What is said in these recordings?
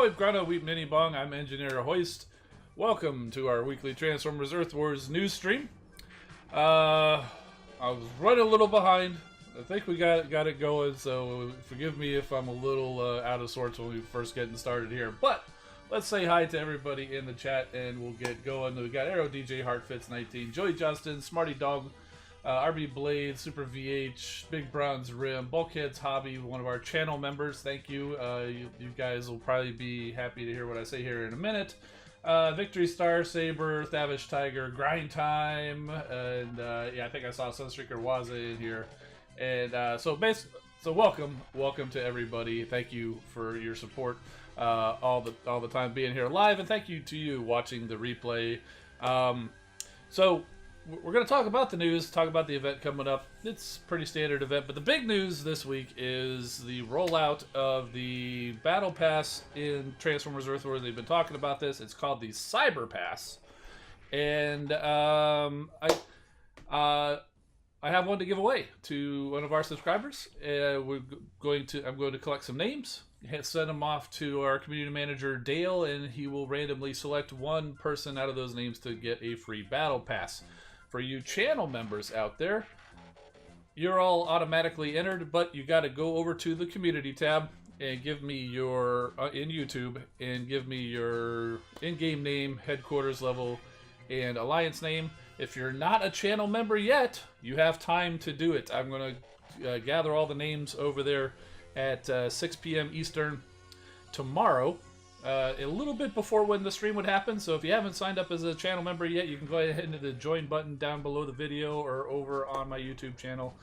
Ahoy, Grana, Wheat Mini Bong, I'm Engineer Hoist. Welcome to our weekly Transformers Earth Wars news stream. I was running a little behind. I think we got it going, so forgive me if I'm a little out of sorts when we first getting started here. But let's say hi to everybody in the chat and we'll get going. We got Arrow DJ, Heartfits19, Joey Justin, Smarty Dog, RB Blade, Super VH, Big Bronze Rim, Bulkhead's Hobby, one of our channel members. Thank you. You guys will probably be happy to hear what I say here in a minute. Victory Star, Saber, Thavish Tiger, Grind Time, and yeah, I think I saw Sunstreaker Waza in here. And so welcome to everybody. Thank you for your support all the time being here live, and thank you to you watching the replay. So we're going to talk about the news, talk about the event coming up. It's a pretty standard event, but the big news this week is the rollout of the Battle Pass in Transformers Earth Wars. They've been talking about this. It's called the Cyber Pass, and I have one to give away to one of our subscribers. I'm going to collect some names, send them off to our community manager Dale, and he will randomly select one person out of those names to get a free Battle Pass. For you channel members out there, you're all automatically entered, but you got to go over to the community tab and give me your in YouTube and give me your in-game name, headquarters level, and alliance name. If you're not a channel member yet, you have time to do it. I'm going to gather all the names over there at 6 p.m. Eastern tomorrow, a little bit before when the stream would happen. So if you haven't signed up as a channel member yet, you can go ahead and hit the join button down below the video or over on my YouTube channel.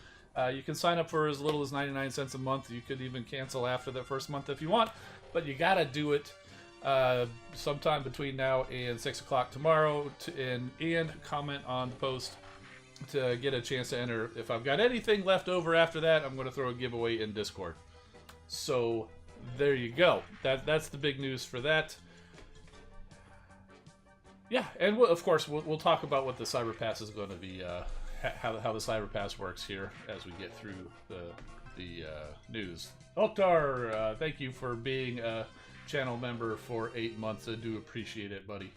You can sign up for as little as 99 cents a month. You could even cancel after the first month if you want, but you got to do it sometime between now and 6 o'clock tomorrow, and comment on the post to get a chance to enter. If I've got anything left over after that, I'm going to throw a giveaway in Discord. So there you go. That's the big news for that. Yeah, and of course we'll talk about what the Cyber Pass is going to be, how the Cyber Pass works here as we get through the news. Oktar, thank you for being a channel member for 8 months. I do appreciate it, buddy.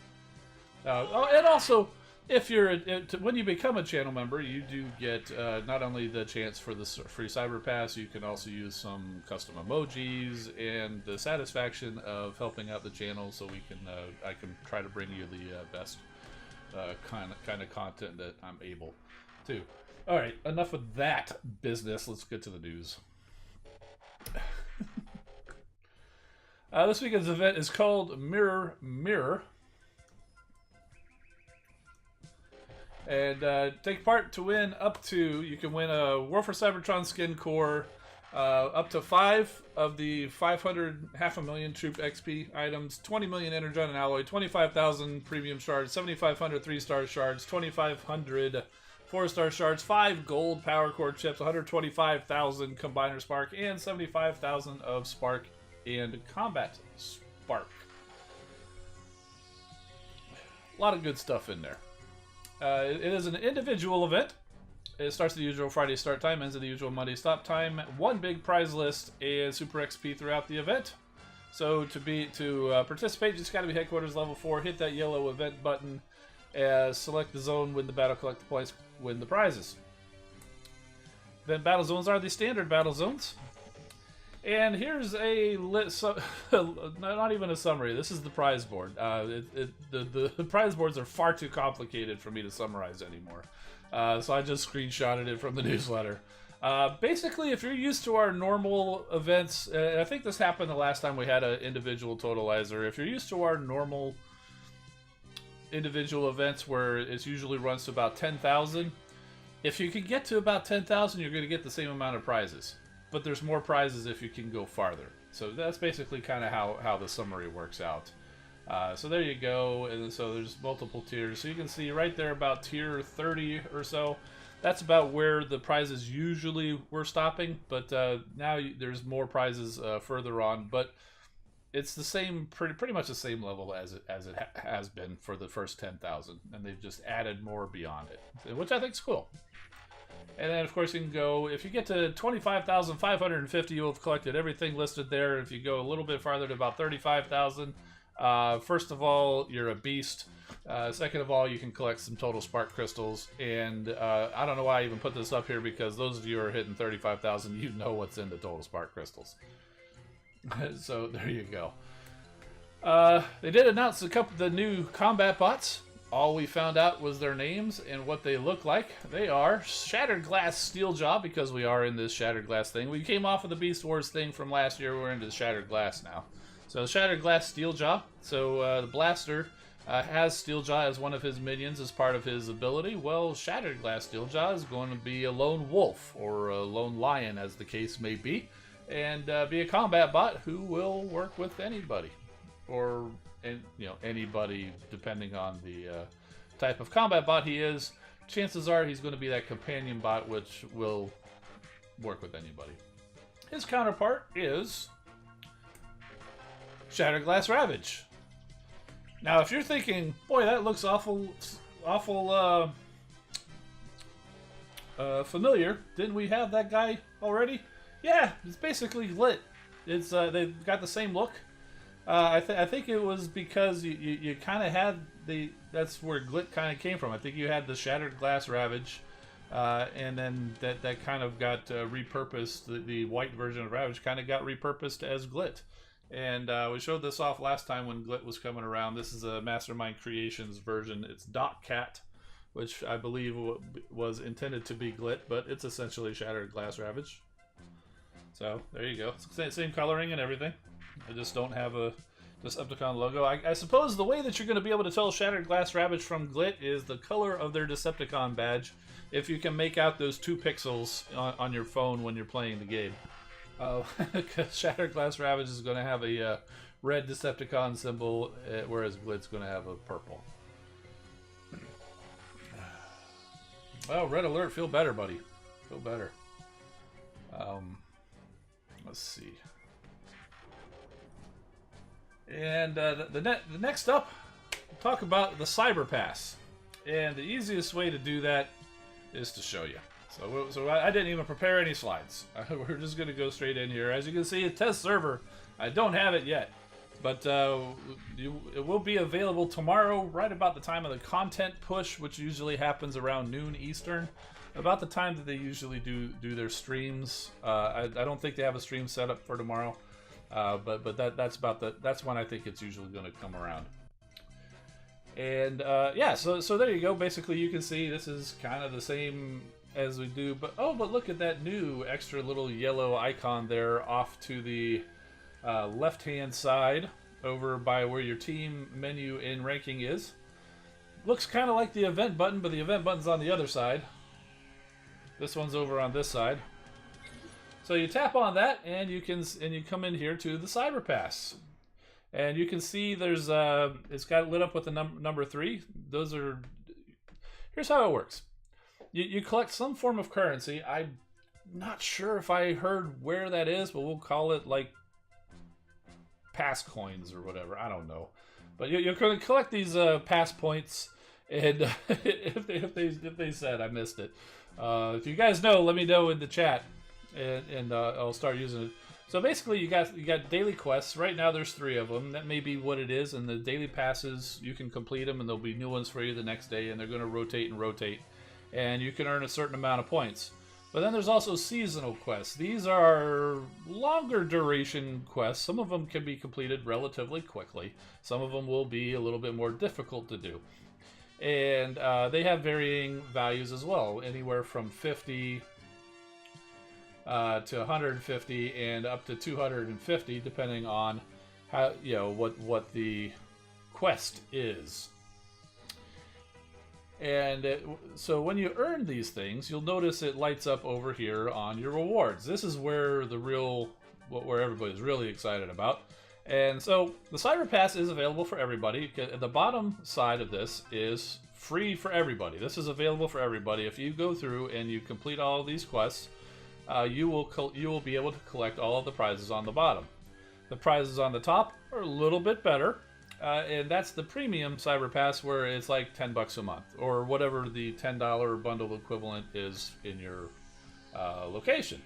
And also, if you're when you become a channel member, you do get not only the chance for the free Cyber Pass, you can also use some custom emojis and the satisfaction of helping out the channel. So we can I can try to bring you the best kind of content that I'm able to. All right, enough of that business. Let's get to the news. This weekend's event is called Mirror Mirror. And take part to win you can win a War for Cybertron skin core, up to 5 of the 500 500,000 troop XP items, 20 million Energon and Alloy, 25,000 premium shards, 7,500 3-star shards, 2,500 4-star shards, 5 gold power core chips, 125,000 combiner spark, and 75,000 of spark and combat spark. A lot of good stuff in there. It is an individual event. It starts at the usual Friday start time, ends at the usual Monday stop time. One big prize list and Super XP throughout the event. So to participate, you just got to be headquarters level 4. Hit that yellow event button. Select the zone, win the battle, collect the points, win the prizes. Then battle zones are the standard battle zones. And here's a not even a summary. This is the prize board. The prize boards are far too complicated for me to summarize anymore. So I just screenshotted it from the newsletter. Basically, if you're used to our normal events, I think this happened the last time we had an individual totalizer. If you're used to our normal individual events where it usually runs to about 10,000, if you can get to about 10,000, you're going to get the same amount of prizes. But there's more prizes if you can go farther. So that's basically kind of how the summary works out. So there you go. And so there's multiple tiers. So you can see right there about tier 30 or so. That's about where the prizes usually were stopping. But now there's more prizes further on. But it's the same, pretty much the same level as it has been for the first 10,000. And they've just added more beyond it, which I think is cool. And then, of course, you can go, if you get to 25,550, you'll have collected everything listed there. If you go a little bit farther to about 35,000, first of all, you're a beast. Second of all, you can collect some total spark crystals. And I don't know why I even put this up here, because those of you who are hitting 35,000, you know what's in the total spark crystals. So there you go. They did announce a couple of the new combat bots. All we found out was their names and what they look like. They are Shattered Glass Steeljaw, because we are in this Shattered Glass thing. We came off of the Beast Wars thing from last year. We're into the Shattered Glass now. So Shattered Glass Steeljaw. So the Blaster has Steeljaw as one of his minions as part of his ability. Well, Shattered Glass Steeljaw is going to be a lone wolf, or a lone lion as the case may be, and be a combat bot who will work with anybody. Or, anybody, depending on the type of combat bot he is. Chances are he's going to be that companion bot, which will work with anybody. His counterpart is Shattered Glass Ravage. Now, if you're thinking, boy, that looks awful familiar. Didn't we have that guy already? Yeah, it's basically Glit. It's they've got the same look. I think it was because you kind of had that's where Glit kind of came from. I think you had the Shattered Glass Ravage, and then that kind of got repurposed. The white version of Ravage kind of got repurposed as Glit. And we showed this off last time when Glit was coming around. This is a Mastermind Creations version. It's Dot Cat, which I believe was intended to be Glit, but it's essentially Shattered Glass Ravage. So there you go. Same coloring and everything. I just don't have a Decepticon logo. I suppose the way that you're going to be able to tell Shattered Glass Ravage from Glit is the color of their Decepticon badge, if you can make out those 2 pixels on your phone when you're playing the game. Because Shattered Glass Ravage is going to have a red Decepticon symbol, whereas Glit's going to have a purple. Well, Red Alert, feel better, buddy. Feel better. Let's see. And the next up, we'll talk about the Cyber Pass. And the easiest way to do that is to show you. So I didn't even prepare any slides. We're just going to go straight in here. As you can see, a test server. I don't have it yet. But it will be available tomorrow, right about the time of the content push, which usually happens around noon Eastern. About the time that they usually do their streams. I don't think they have a stream set up for tomorrow. But that's when I think it's usually going to come around. And yeah, so there you go. Basically, you can see this is kind of the same as we do, but look at that new extra little yellow icon there off to the left hand side over by where your team menu and ranking is. Looks kind of like the event button, but the event button's on the other side. This one's over on this side. So you tap on that, and you come in here to the Cyber Pass, and you can see there's it's got lit up with the number 3. Those are. Here's how it works. You collect some form of currency. I'm not sure if I heard where that is, but we'll call it like pass coins or whatever. I don't know, but you're going to collect these pass points, and if they said I missed it, if you guys know, let me know in the chat. And I'll start using it. So basically, you got daily quests. Right now, there's 3 of them. That may be what it is. And the daily passes, you can complete them, and there'll be new ones for you the next day. And they're going to rotate and rotate, and you can earn a certain amount of points. But then there's also seasonal quests. These are longer duration quests. Some of them can be completed relatively quickly. Some of them will be a little bit more difficult to do. And they have varying values as well, anywhere from 50. To 150 and up to 250, depending on how what the quest is. And so when you earn these things, you'll notice it lights up over here on your rewards. This is where where everybody's really excited about. And so the Cyber Pass is available for everybody. The bottom side of this is free for everybody. This is available for everybody. If you go through and you complete all of these quests, you will be able to collect all of the prizes on the bottom. The prizes on the top are a little bit better. and that's the premium Cyber Pass, where it's like $10 a month, or whatever the $10 bundle equivalent is in your location.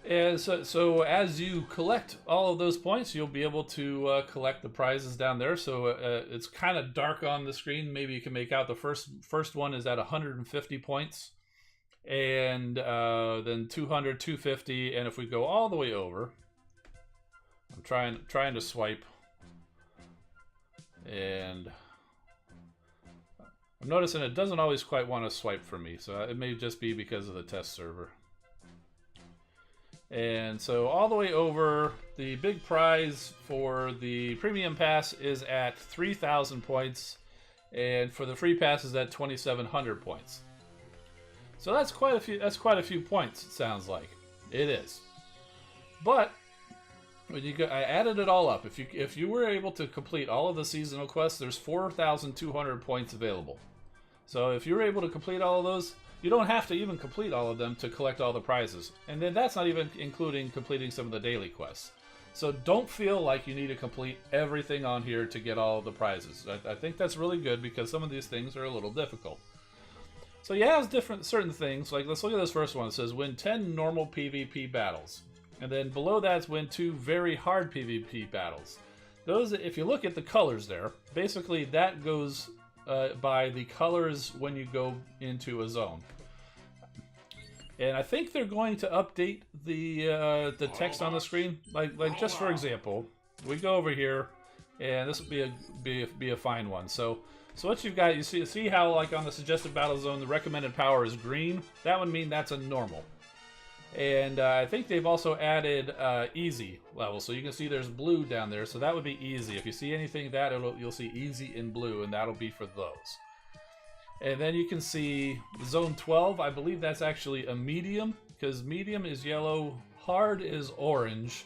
And so as you collect all of those points, you'll be able to collect the prizes down there. So it's kind of dark on the screen. Maybe you can make out the first one is at 150 points, and then 200, 250, and if we go all the way over, I'm trying to swipe, and I'm noticing it doesn't always quite want to swipe for me, so it may just be because of the test server. And so all the way over, the big prize for the premium pass is at 3,000 points, and for the free pass is at 2,700 points. So that's quite a few points, it sounds like. It is. But when you go, I added it all up. If you were able to complete all of the seasonal quests, there's 4,200 points available. So if you were able to complete all of those, you don't have to even complete all of them to collect all the prizes. And then that's not even including completing some of the daily quests. So don't feel like you need to complete everything on here to get all of the prizes. I think that's really good, because some of these things are a little difficult. So you have certain things, like let's look at this first one. It says win 10 normal PvP battles. And then below that's win 2 very hard PvP battles. Those, if you look at the colors there, basically that goes by the colors when you go into a zone. And I think they're going to update the text on the screen. Like just for example, we go over here, and this will be a fine one. So what you've got, you see how like on the suggested battle zone the recommended power is green. That would mean that's a normal. And I think they've also added easy level, so you can see there's blue down there, so that would be easy. If you see anything that, you'll see easy in blue, and that'll be for those. And then you can see zone 12, I believe that's actually a medium, because medium is yellow, hard is orange,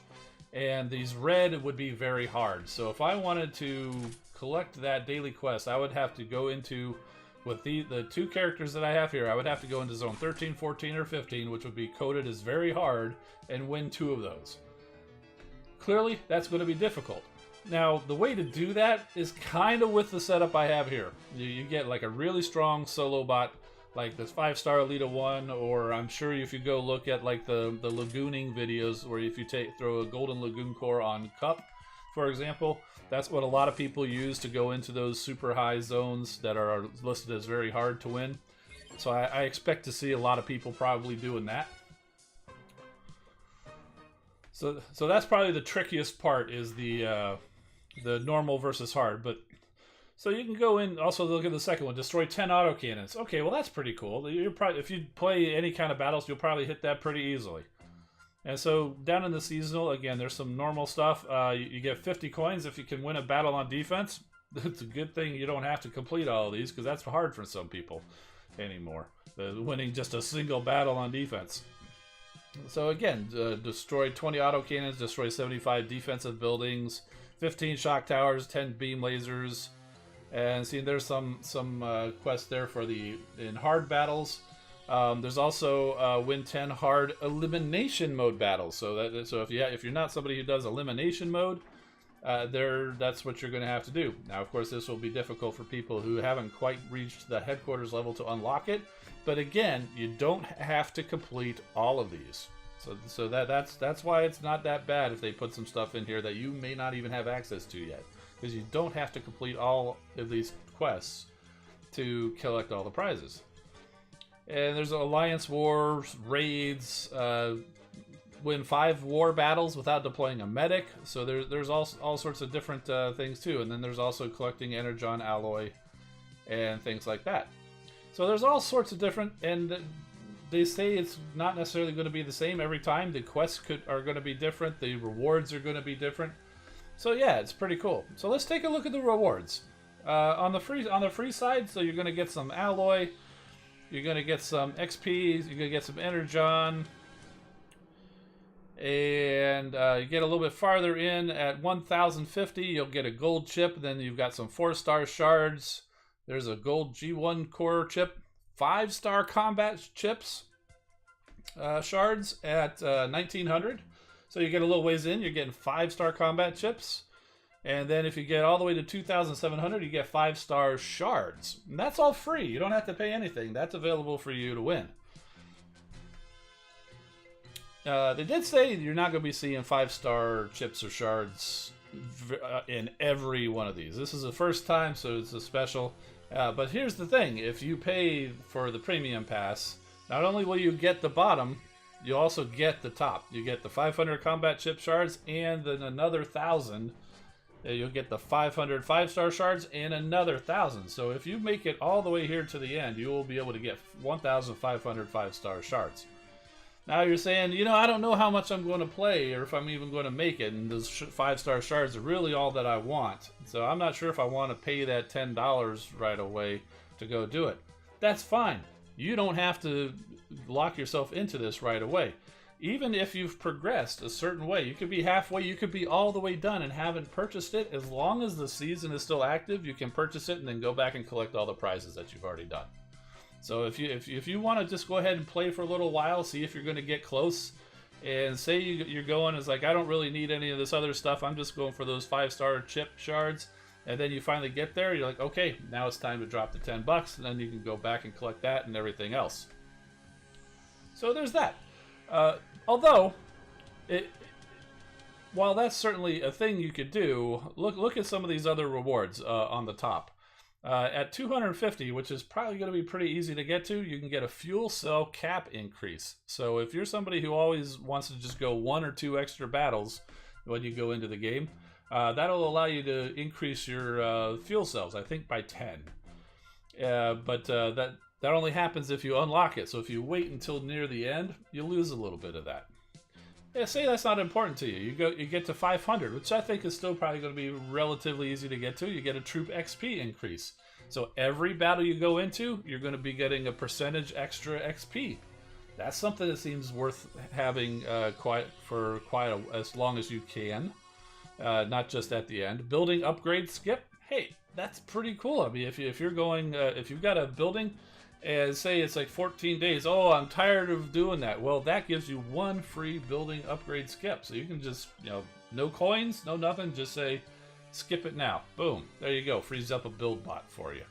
and these red would be very hard. So if I wanted to collect that daily quest, I would have to go into, with the 2 characters that I have here, I would have to go into zone 13, 14, or 15, which would be coded as very hard, and win 2 of those. Clearly, that's going to be difficult. Now, the way to do that is kind of with the setup I have here. You get like a really strong solo bot, like this 5-star Elita 1, or I'm sure if you go look at like the lagooning videos, where if you throw a golden lagoon core on Cup, for example, that's what a lot of people use to go into those super high zones that are listed as very hard to win. So I expect to see a lot of people probably doing that. So that's probably the trickiest part, is the normal versus hard. But so you can go in, also look at the second one, destroy 10 autocannons. Okay, well that's pretty cool. If you play any kind of battles, you'll probably hit that pretty easily. And so down in the seasonal, again, there's some normal stuff. You get 50 coins if you can win a battle on defense. It's a good thing you don't have to complete all of these, because that's hard for some people anymore. Winning just a single battle on defense. So again, destroy 20 autocannons, destroy 75 defensive buildings, 15 shock towers, 10 beam lasers. And see, there's some quests there for in hard battles. There's also win 10 hard elimination mode battles. So if you're not somebody who does elimination mode, that's what you're going to have to do. Now, of course, this will be difficult for people who haven't quite reached the headquarters level to unlock it. But again, you don't have to complete all of these. So that's why it's not that bad if they put some stuff in here that you may not even have access to yet, because you don't have to complete all of these quests to collect all the prizes. And there's alliance wars, raids, win 5 war battles without deploying a medic. So there's all sorts of different things too. And then there's also collecting energon alloy and things like that. So there's all sorts of different, and they say it's not necessarily going to be the same every time. The quests are going to be different. The rewards are going to be different. So yeah, it's pretty cool. So let's take a look at the rewards. On the free side, so you're going to get some alloy. You're going to get some XP, you're going to get some energon, and you get a little bit farther in at 1050, you'll get a gold chip. Then you've got some 4-star shards. There's a gold G1 core chip, 5-star combat chips, shards at 1900. So you get a little ways in, you're getting 5-star combat chips. And then if you get all the way to 2,700, you get 5-star shards. And that's all free. You don't have to pay anything. That's available for you to win. They did say you're not going to be seeing 5-star chips or shards in every one of these. This is the first time, so it's a special. But here's the thing. If you pay for the premium pass, not only will you get the bottom, you also get the top. You get the 500 combat chip shards and then another 1,000. You'll get the 500 5-star shards and another 1,000. So if you make it all the way here to the end, you will be able to get 1,500 5-star shards. Now you're saying, you know, I don't know how much I'm going to play or if I'm even going to make it, and those 5-star shards are really all that I want. So I'm not sure if I want to pay that $10 right away to go do it. That's fine. You don't have to lock yourself into this right away. Even if you've progressed a certain way, you could be halfway, you could be all the way done and haven't purchased it. As long as the season is still active, you can purchase it and then go back and collect all the prizes that you've already done. So if you want to just go ahead and play for a little while, see if you're going to get close, and say you're going as like, I don't really need any of this other stuff, I'm just going for those 5-star chip shards, and then you finally get there, you're like, okay, now it's time to drop the $10, and then you can go back and collect that and everything else. So there's that. Although, while that's certainly a thing you could do, look at some of these other rewards on the top. At 250, which is probably going to be pretty easy to get to, you can get a fuel cell cap increase. So if you're somebody who always wants to just go 1 or 2 extra battles when you go into the game, that'll allow you to increase your fuel cells, I think by 10. But that only happens if you unlock it. So if you wait until near the end, you lose a little bit of that. Yeah, say that's not important to you. You get to 500, which I think is still probably going to be relatively easy to get to. You get a troop XP increase. So every battle you go into, you're going to be getting a percentage extra XP. That's something that seems worth having as long as you can, not just at the end. Building upgrade skip. Hey, that's pretty cool. I mean, if you're going, if you've got a building, and say it's like 14 days, oh, I'm tired of doing that. Well, that gives you 1 free building upgrade skip. So you can just, no coins, no nothing, just say, skip it now. Boom, there you go, frees up a build bot for you.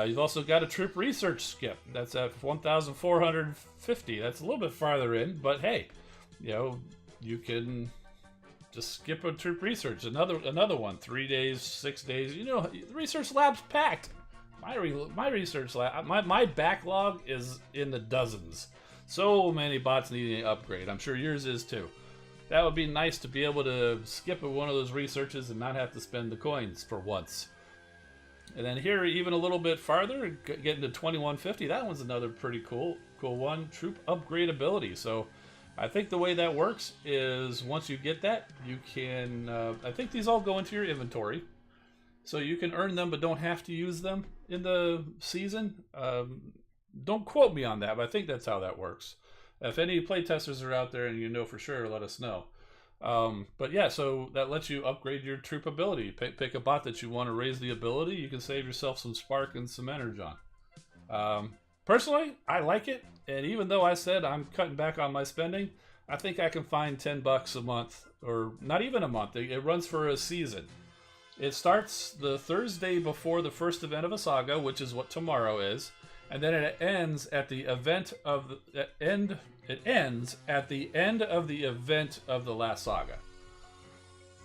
You've also got a troop research skip. That's at 1,450. That's a little bit farther in, but hey, you can just skip a troop research. Another one, 3 days, 6 days. The research lab's packed. My research lab, my backlog is in the dozens. So many bots needing an upgrade. I'm sure yours is too. That would be nice to be able to skip one of those researches and not have to spend the coins for once. And then here, even a little bit farther, getting to 2150. That one's another pretty cool one. Troop upgrade ability. So I think the way that works is once you get that, you can. I think these all go into your inventory. So you can earn them but don't have to use them in the season. Don't quote me on that, but I think that's how that works. If any playtesters are out there and you know for sure, let us know. But yeah, so that lets you upgrade your troop ability. Pick a bot that you want to raise the ability. You can save yourself some spark and some energon. Personally, I like it. And even though I said I'm cutting back on my spending, I think I can find $10 a month, or not even a month. It runs for a season. It starts the Thursday before the first event of a saga, which is what tomorrow is, and then it ends at the event of the end. It ends at the end of the event of the last saga.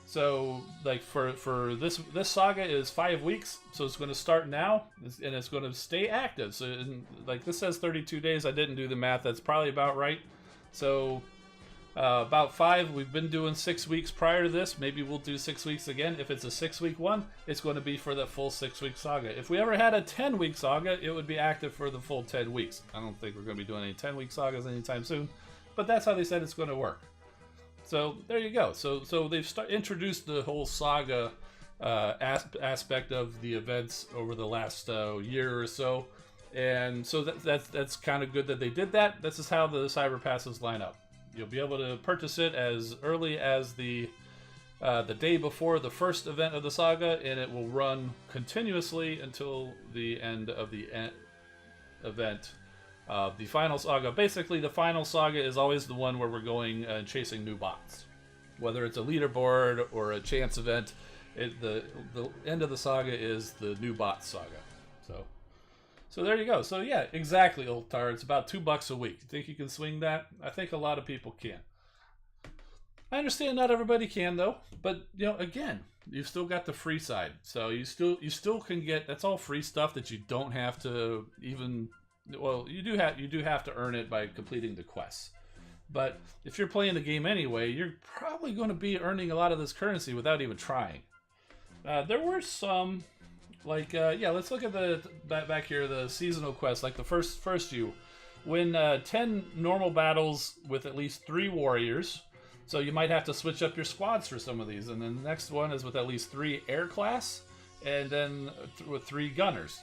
So, like for this saga is 5 weeks, so it's going to start now, and it's going to stay active. So, like this says 32 days. I didn't do the math. That's probably about right. So. About 5. We've been doing 6 weeks prior to this. Maybe we'll do 6 weeks again. If it's a 6-week one, it's going to be for the full 6-week saga. If we ever had a 10-week saga, it would be active for the full 10 weeks. I don't think we're going to be doing any 10-week sagas anytime soon, but that's how they said it's going to work. So there you go. So they've introduced the whole saga aspect of the events over the last year or so, and so that's kind of good that they did that. This is how the cyber passes line up. You'll be able to purchase it as early as the day before the first event of the saga, and it will run continuously until the end of the event of the final saga. Basically, the final saga is always the one where we're going and chasing new bots. Whether it's a leaderboard or a chance event, The end of the saga is the new bot saga. So there you go. So yeah, exactly, Old Tar. It's about $2 a week. You think you can swing that? I think a lot of people can. I understand not everybody can though, but again, you've still got the free side. So you still can get, that's all free stuff that you don't have to even, well, you do have to earn it by completing the quests. But if you're playing the game anyway, you're probably going to be earning a lot of this currency without even trying. There were some, like, let's look at the back here, the seasonal quests, like the first you win 10 normal battles with at least 3 warriors. So you might have to switch up your squads for some of these. And then the next one is with at least 3 air class, and then with 3 gunners.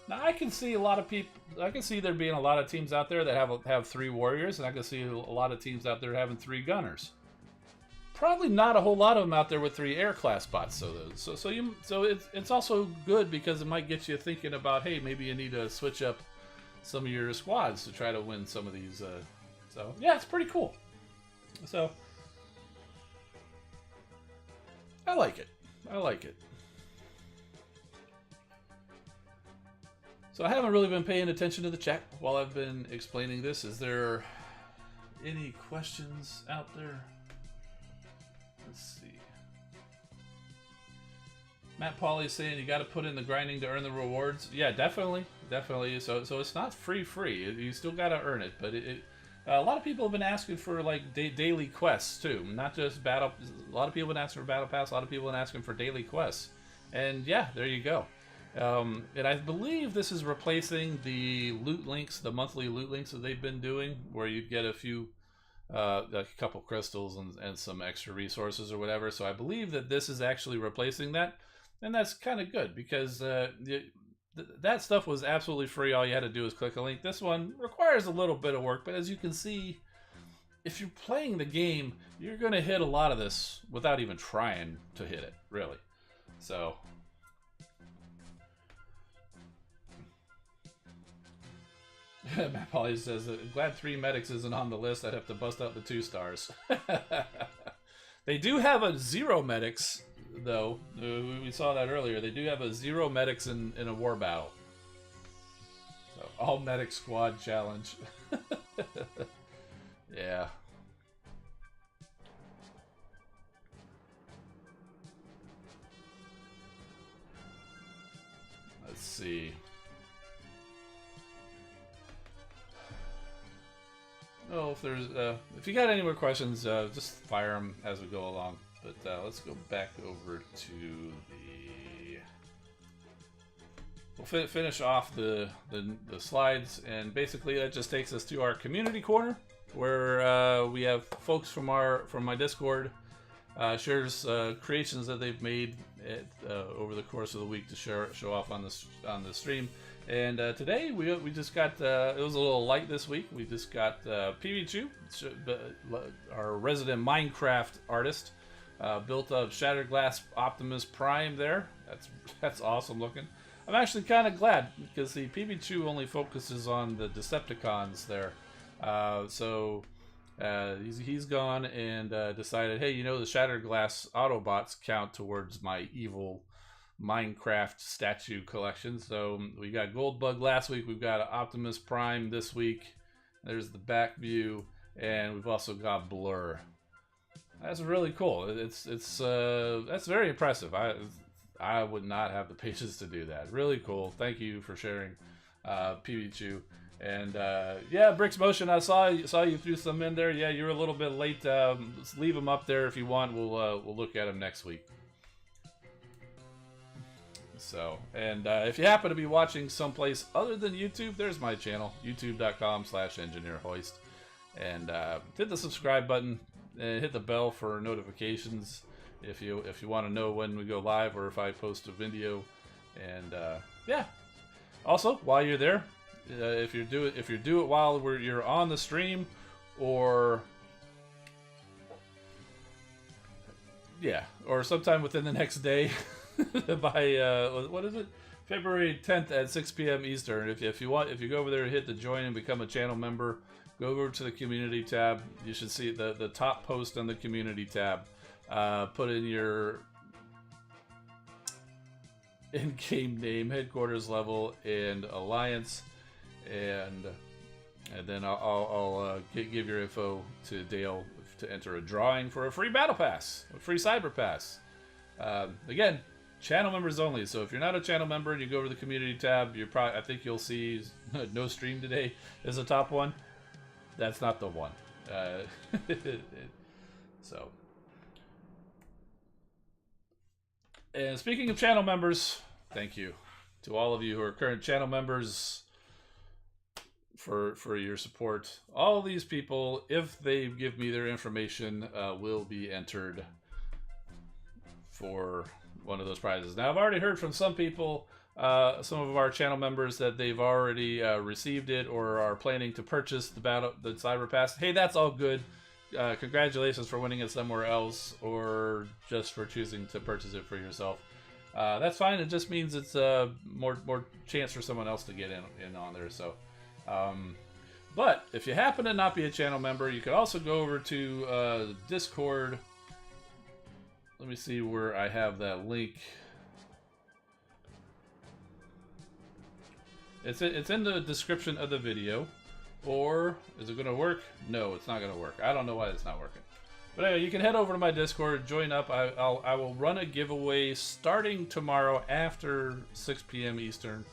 Now I can see a lot of people. I can see there being a lot of teams out there that have 3 warriors, and I can see a lot of teams out there having 3 gunners. Probably not a whole lot of them out there with 3 air class bots. So it's also good because it might get you thinking about, hey, maybe you need to switch up some of your squads to try to win some of these. So yeah, it's pretty cool. So I like it. I like it. So I haven't really been paying attention to the chat while I've been explaining this. Is there any questions out there? Let's see. Matt Pauly is saying you got to put in the grinding to earn the rewards. Yeah, definitely. So it's not free. You still got to earn it. But a lot of people have been asking for like daily quests too, not just battle. A lot of people have been asking for battle pass. A lot of people have been asking for daily quests. And yeah, there you go. And I believe this is replacing the loot links, the monthly loot links that they've been doing, where you get a couple crystals and some extra resources or whatever. So I believe that this is actually replacing that, and that's kind of good because that stuff was absolutely free. All you had to do is click a link. This one requires a little bit of work, but as you can see, if you're playing the game, you're going to hit a lot of this without even trying to hit it, really. So Matt Polly says, glad 3 medics isn't on the list. I'd have to bust out the 2 stars. They do have a 0 medics, though. We saw that earlier. They do have a 0 medics in a war battle. So, all medic squad challenge. Yeah. Let's see. Oh, if you got any more questions, just fire them as we go along. But let's go back over to the. We'll finish off the slides, and basically that just takes us to our community corner, where we have folks from my Discord shares creations that they've made over the course of the week to show off on the stream. And today we just got it was a little light this week. We just got PVChu, our resident Minecraft artist, built up Shattered Glass Optimus Prime there. That's awesome looking. I'm actually kind of glad because the PVChu only focuses on the Decepticons there. So he's gone and decided, hey, the Shattered Glass Autobots count towards my evil Minecraft statue collection. So we got Goldbug last week, we've got Optimus Prime this week, there's the back view, and we've also got Blur. That's really cool. It's that's very impressive. I would not have the patience to do that. Really cool. Thank you for sharing, PVChu. And yeah, Bricks Motion, I saw you threw some in there. Yeah, you're a little bit late. Let's leave them up there if you want. We'll look at them next week. So, and if you happen to be watching someplace other than YouTube, there's my channel, youtube.com/engineerhoist. And hit the subscribe button and hit the bell for notifications if you want to know when we go live or if I post a video. And yeah. Also, while you're there, if you do it while you're on the stream, or sometime within the next day. By what is it? February 10th at 6 p.m. Eastern. If you go over there and hit the join and become a channel member, go over to the community tab. You should see the top post on the community tab. Put in your in-game name, headquarters level, and alliance, and then I'll give your info to Dale to enter a drawing for a free battle pass, a free cyber pass. Again, channel members only. So if you're not a channel member and you go over to the community tab, I think you'll see no stream today is the top one. That's not the one. So. And speaking of channel members, thank you to all of you who are current channel members for your support. All of these people, if they give me their information, will be entered for one of those prizes. Now, I've already heard from some people, some of our channel members, that they've already received it or are planning to purchase the Cyber Pass. Hey, that's all good. Congratulations for winning it somewhere else, or just for choosing to purchase it for yourself. That's fine. It just means it's more chance for someone else to get in on there. So, but if you happen to not be a channel member, you could also go over to Discord. Let me see where I have that link. It's in the description of the video. Or is it going to work? No, it's not going to work. I don't know why it's not working. But anyway, you can head over to my Discord, join up. I will run a giveaway starting tomorrow after 6 p.m. Eastern,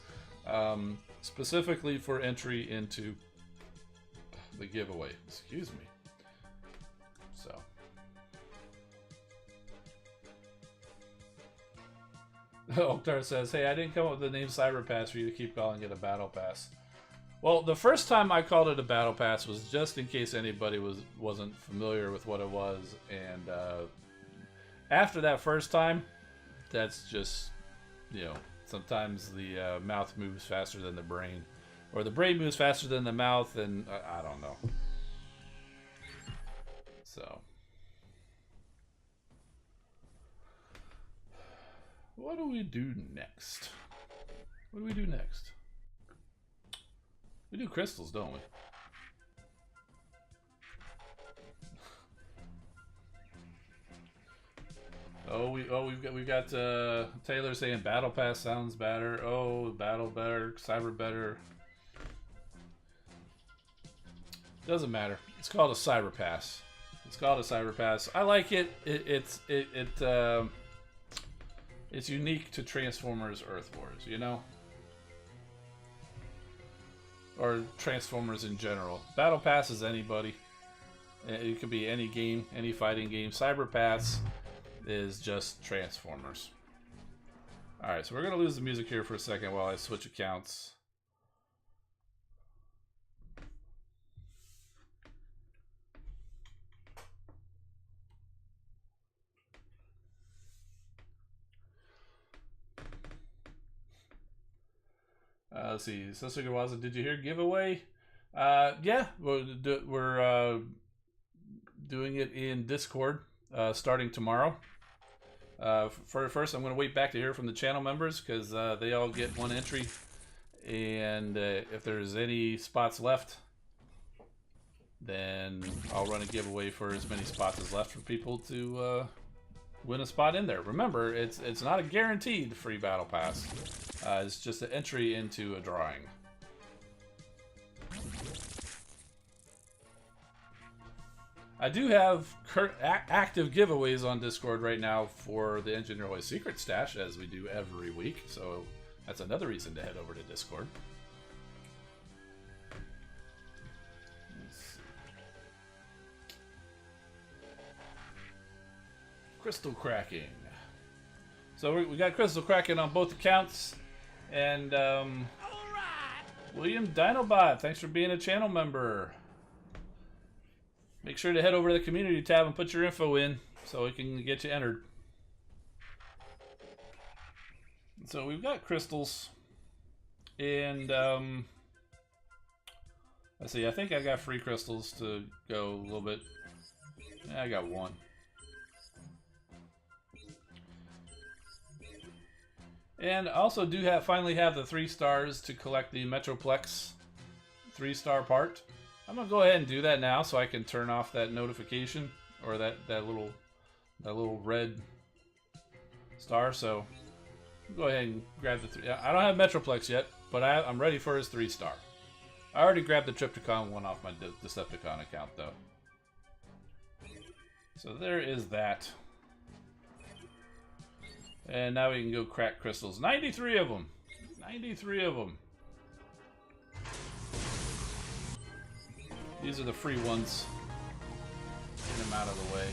specifically for entry into the giveaway. Excuse me. So. Oktar says, hey, I didn't come up with the name Cyber Pass for you to keep calling it a Battle Pass. Well, the first time I called it a Battle Pass was just in case anybody wasn't familiar with what it was, and after that first time, that's just, you know, sometimes the mouth moves faster than the brain, or the brain moves faster than the mouth, and I don't know. So, what do we do next? What do we do next? We do crystals, don't we? We've got Taylor saying Battle Pass sounds better. Oh, Battle better, Cyber better. Doesn't matter. It's called a Cyber Pass. It's called a Cyber Pass. I like it. It's unique to Transformers Earth Wars, you know? Or Transformers in general. Battle Pass is anybody. It could be any game, any fighting game. Cyber Pass is just Transformers. Alright, so we're going to lose the music here for a second while I switch accounts. Let's see. Sasugawaza, did you hear giveaway? Yeah, we're doing it in Discord starting tomorrow. First, I'm going to wait back to hear from the channel members because they all get one entry. And if there's any spots left, then I'll run a giveaway for as many spots as left for people to win a spot in there. Remember, it's not a guaranteed free battle pass. It's just an entry into a drawing. I do have active giveaways on Discord right now for the Engineer Hoist Secret Stash, as we do every week. So that's another reason to head over to Discord. Crystal cracking. So we got crystal cracking on both accounts. And William Dinobot, thanks for being a channel member. Make sure to head over to the community tab and put your info in so we can get you entered. So we've got crystals. And let's see, I think I got free crystals to go a little bit. Yeah, I got one. And I also do finally have the 3 stars to collect the Metroplex 3-star part. I'm gonna go ahead and do that now so I can turn off that notification or that little red star. So go ahead and grab the 3. I don't have Metroplex yet, but I'm ready for his 3-star. I already grabbed the Triptychon one off my Decepticon account, though. So there is that. And now we can go crack crystals. 93 of them! 93 of them. These are the free ones. Get them out of the way.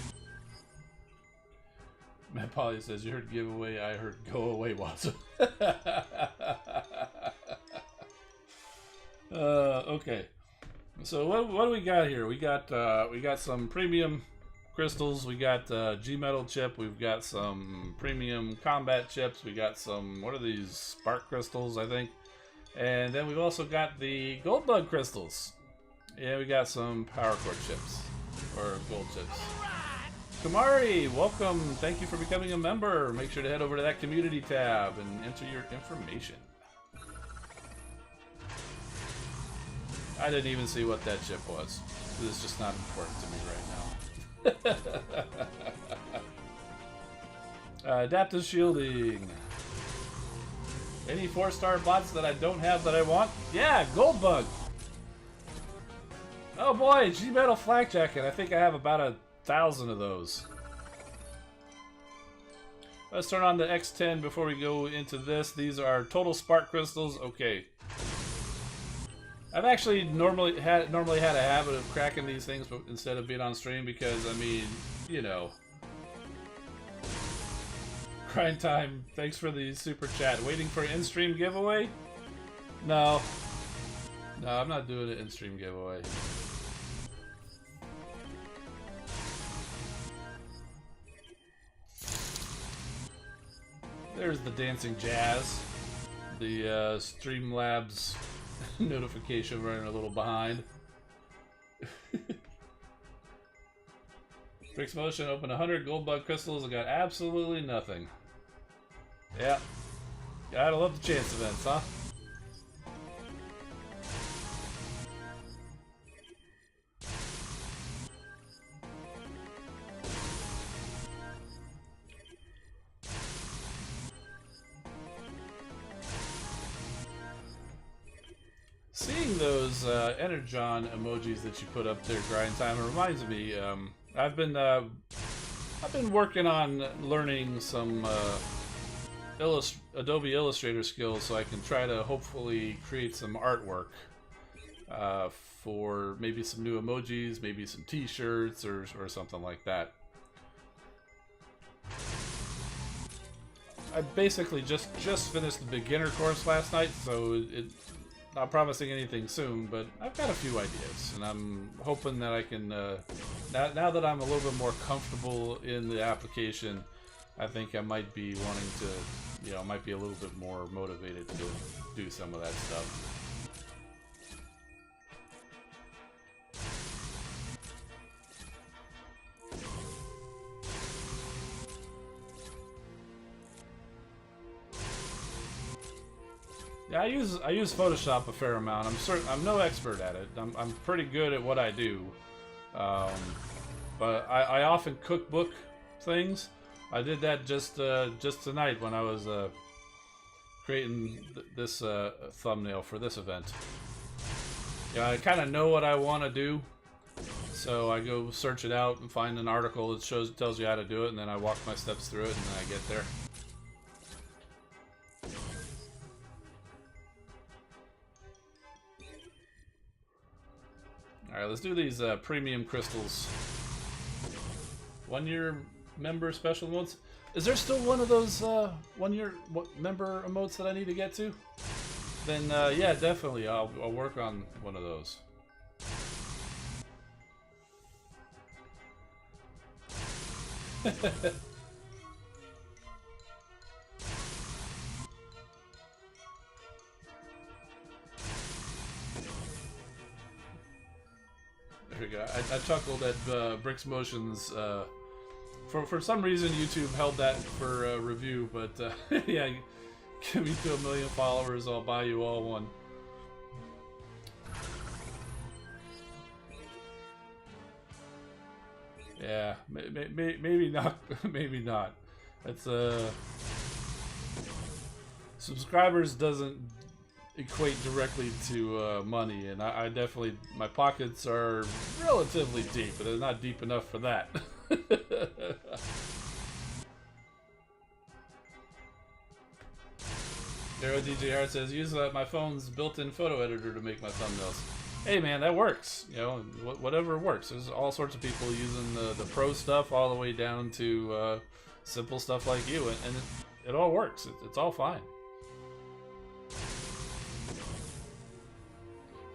Matt Polly says, you heard giveaway, I heard go away, Watson. Okay. So what do we got here? We got some premium crystals, we got G-Metal chip, we've got some premium combat chips, we got some, what are these, spark crystals, I think. And then we've also got the gold bug crystals. Yeah, we got some power core chips, or gold chips. Kamari, welcome. Thank you for becoming a member. Make sure to head over to that community tab and enter your information. I didn't even see what that chip was. It's just not important to me right now. Adaptive shielding. Any 4-star bots that I don't have that I want? Yeah, gold bug. Oh boy, G-Metal flak jacket. I think I have about 1,000 of those. Let's turn on the X10 before we go into this. These are total spark crystals. Okay. I've actually normally had a habit of cracking these things but instead of being on stream because, I mean, you know. Grind time. Thanks for the super chat. Waiting for an in-stream giveaway? No. No, I'm not doing an in-stream giveaway. There's the dancing jazz. The Streamlabs notification running a little behind. Bricks Motion opened 100 gold bug crystals and got absolutely nothing. Yeah. Gotta love the chance events, huh? Seeing those Energon emojis that you put up there, Grind Time, it reminds me. I've been working on learning some Adobe Illustrator skills, so I can try to hopefully create some artwork for maybe some new emojis, maybe some T-shirts or something like that. I basically just finished the beginner course last night, so not promising anything soon, but I've got a few ideas, and I'm hoping that I can, now that I'm a little bit more comfortable in the application, I think I might be wanting to, you know, might be a little bit more motivated to do some of that stuff. Yeah, I use Photoshop a fair amount. I'm no expert at it. I'm pretty good at what I do, but I often cookbook things. I did that just tonight when I was creating this thumbnail for this event. Yeah, I kind of know what I want to do, so I go search it out and find an article that tells you how to do it, and then I walk my steps through it, and then I get there. Alright, let's do these premium crystals. 1-year member special emotes. Is there still one of those 1-year member emotes that I need to get to? Then yeah, definitely I'll work on one of those. There we go. I chuckled at Bricks Motion's. For some reason, YouTube held that for review, but yeah, give me to 1 million followers, I'll buy you all one. Yeah, maybe not. Maybe not. It's Subscribers doesn't equate directly to money, and I definitely, my pockets are relatively deep, but they're not deep enough for that. Arrow DJR says, use my phone's built-in photo editor to make my thumbnails. Hey man, that works. You know, whatever works. There's all sorts of people using the pro stuff all the way down to simple stuff like you, and it all works. It's all fine.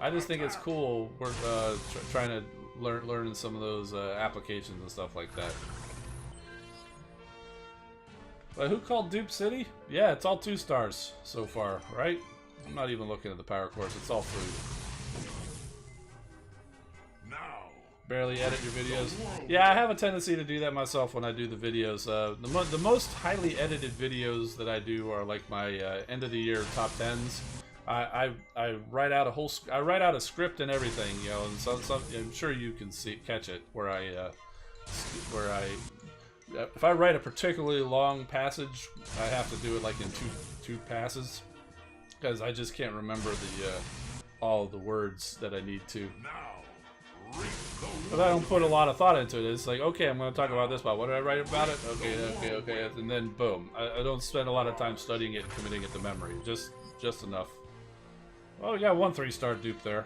I just think it's cool. We're trying to learn some of those applications and stuff like that. But who called Dupe City? Yeah, it's all 2 stars so far, right? I'm not even looking at the power course. It's all food. Now, barely edit your videos. Yeah, I have a tendency to do that myself when I do the videos. The most highly edited videos that I do are like my end of the year top 10s. I write out a script and everything, you know, and so I'm sure you can catch it where if I write a particularly long passage, I have to do it like in two passes, because I just can't remember all the words that I need to. But I don't put a lot of thought into it. It's like, okay, I'm going to talk about this, but what did I write about it? Okay, and then boom. I don't spend a lot of time studying it and committing it to memory. Just enough. Well, we got 1 3-star dupe there.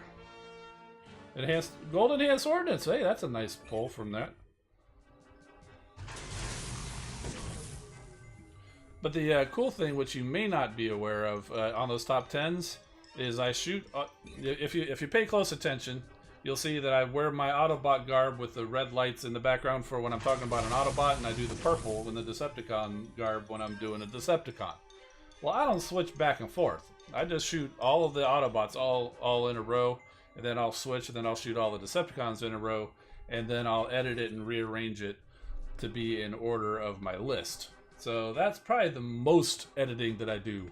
Gold enhanced ordnance. Hey, that's a nice pull from that. But the cool thing, which you may not be aware of on those top 10s, is I shoot. If you pay close attention, you'll see that I wear my Autobot garb with the red lights in the background for when I'm talking about an Autobot, and I do the purple in the Decepticon garb when I'm doing a Decepticon. Well, I don't switch back and forth. I just shoot all of the Autobots all in a row, and then I'll switch, and then I'll shoot all the Decepticons in a row, and then I'll edit it and rearrange it to be in order of my list. So that's probably the most editing that I do,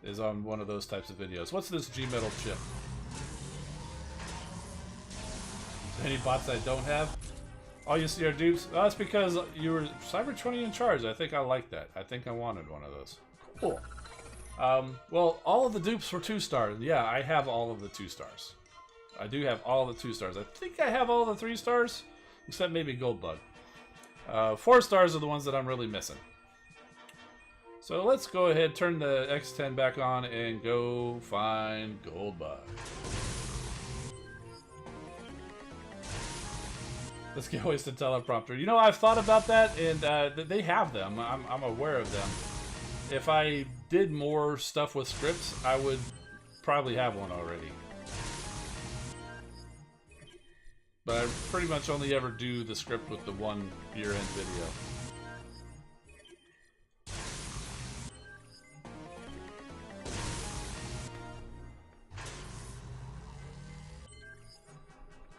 is on one of those types of videos. What's this G-Metal chip? Any bots I don't have? All you see are dupes? Oh, that's because you were Cyber 20 in charge. I think I like that. I think I wanted one of those. Cool. Well, all of the dupes were 2 stars. Yeah, I have all of the 2 stars. I do have all the 2 stars. I think I have all the 3 stars, except maybe Goldbug. 4 stars are the ones that I'm really missing. So let's go ahead, turn the X10 back on, and go find Goldbug. Let's get Hoist a teleprompter. You know, I've thought about that, and they have them. I'm aware of them. If I did more stuff with scripts, I would probably have one already. But I pretty much only ever do the script with the one year-end video.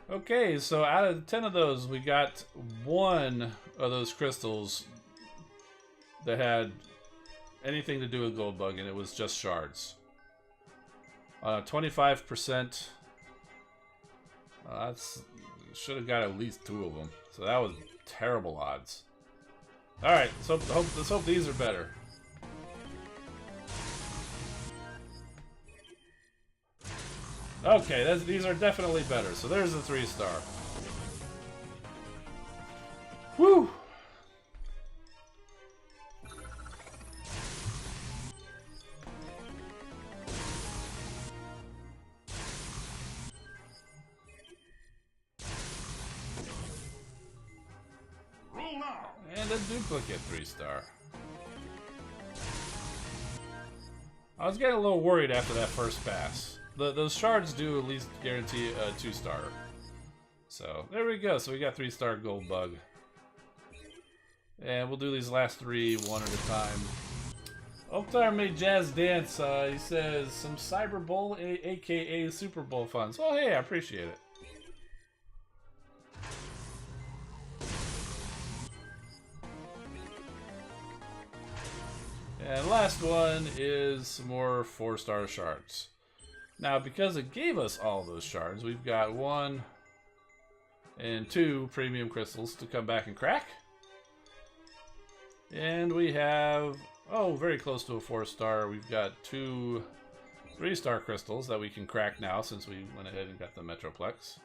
Okay, so out of 10 of those, we got 1 of those crystals that had anything to do with Goldbug, and it was just shards. 25%. That's should have got at least 2 of them. So that was terrible odds. All right, so let's hope these are better. Okay, these are definitely better. So there's the 3-star. Woo! And a duplicate 3-star. I was getting a little worried after that first pass. Those shards do at least guarantee a 2-star. So there we go. So we got 3-star Goldbug. And we'll do these last 3 one at a time. Oktar made Jazz dance. He says some Cyber Bowl, aka Super Bowl funds. Oh hey, I appreciate it. And last one is some more 4-star shards. Now, because it gave us all those shards, we've got 1 and 2 premium crystals to come back and crack. And we have Oh, very close to a 4-star. We've got 2 3-star crystals that we can crack now since we went ahead and got the Metroplex.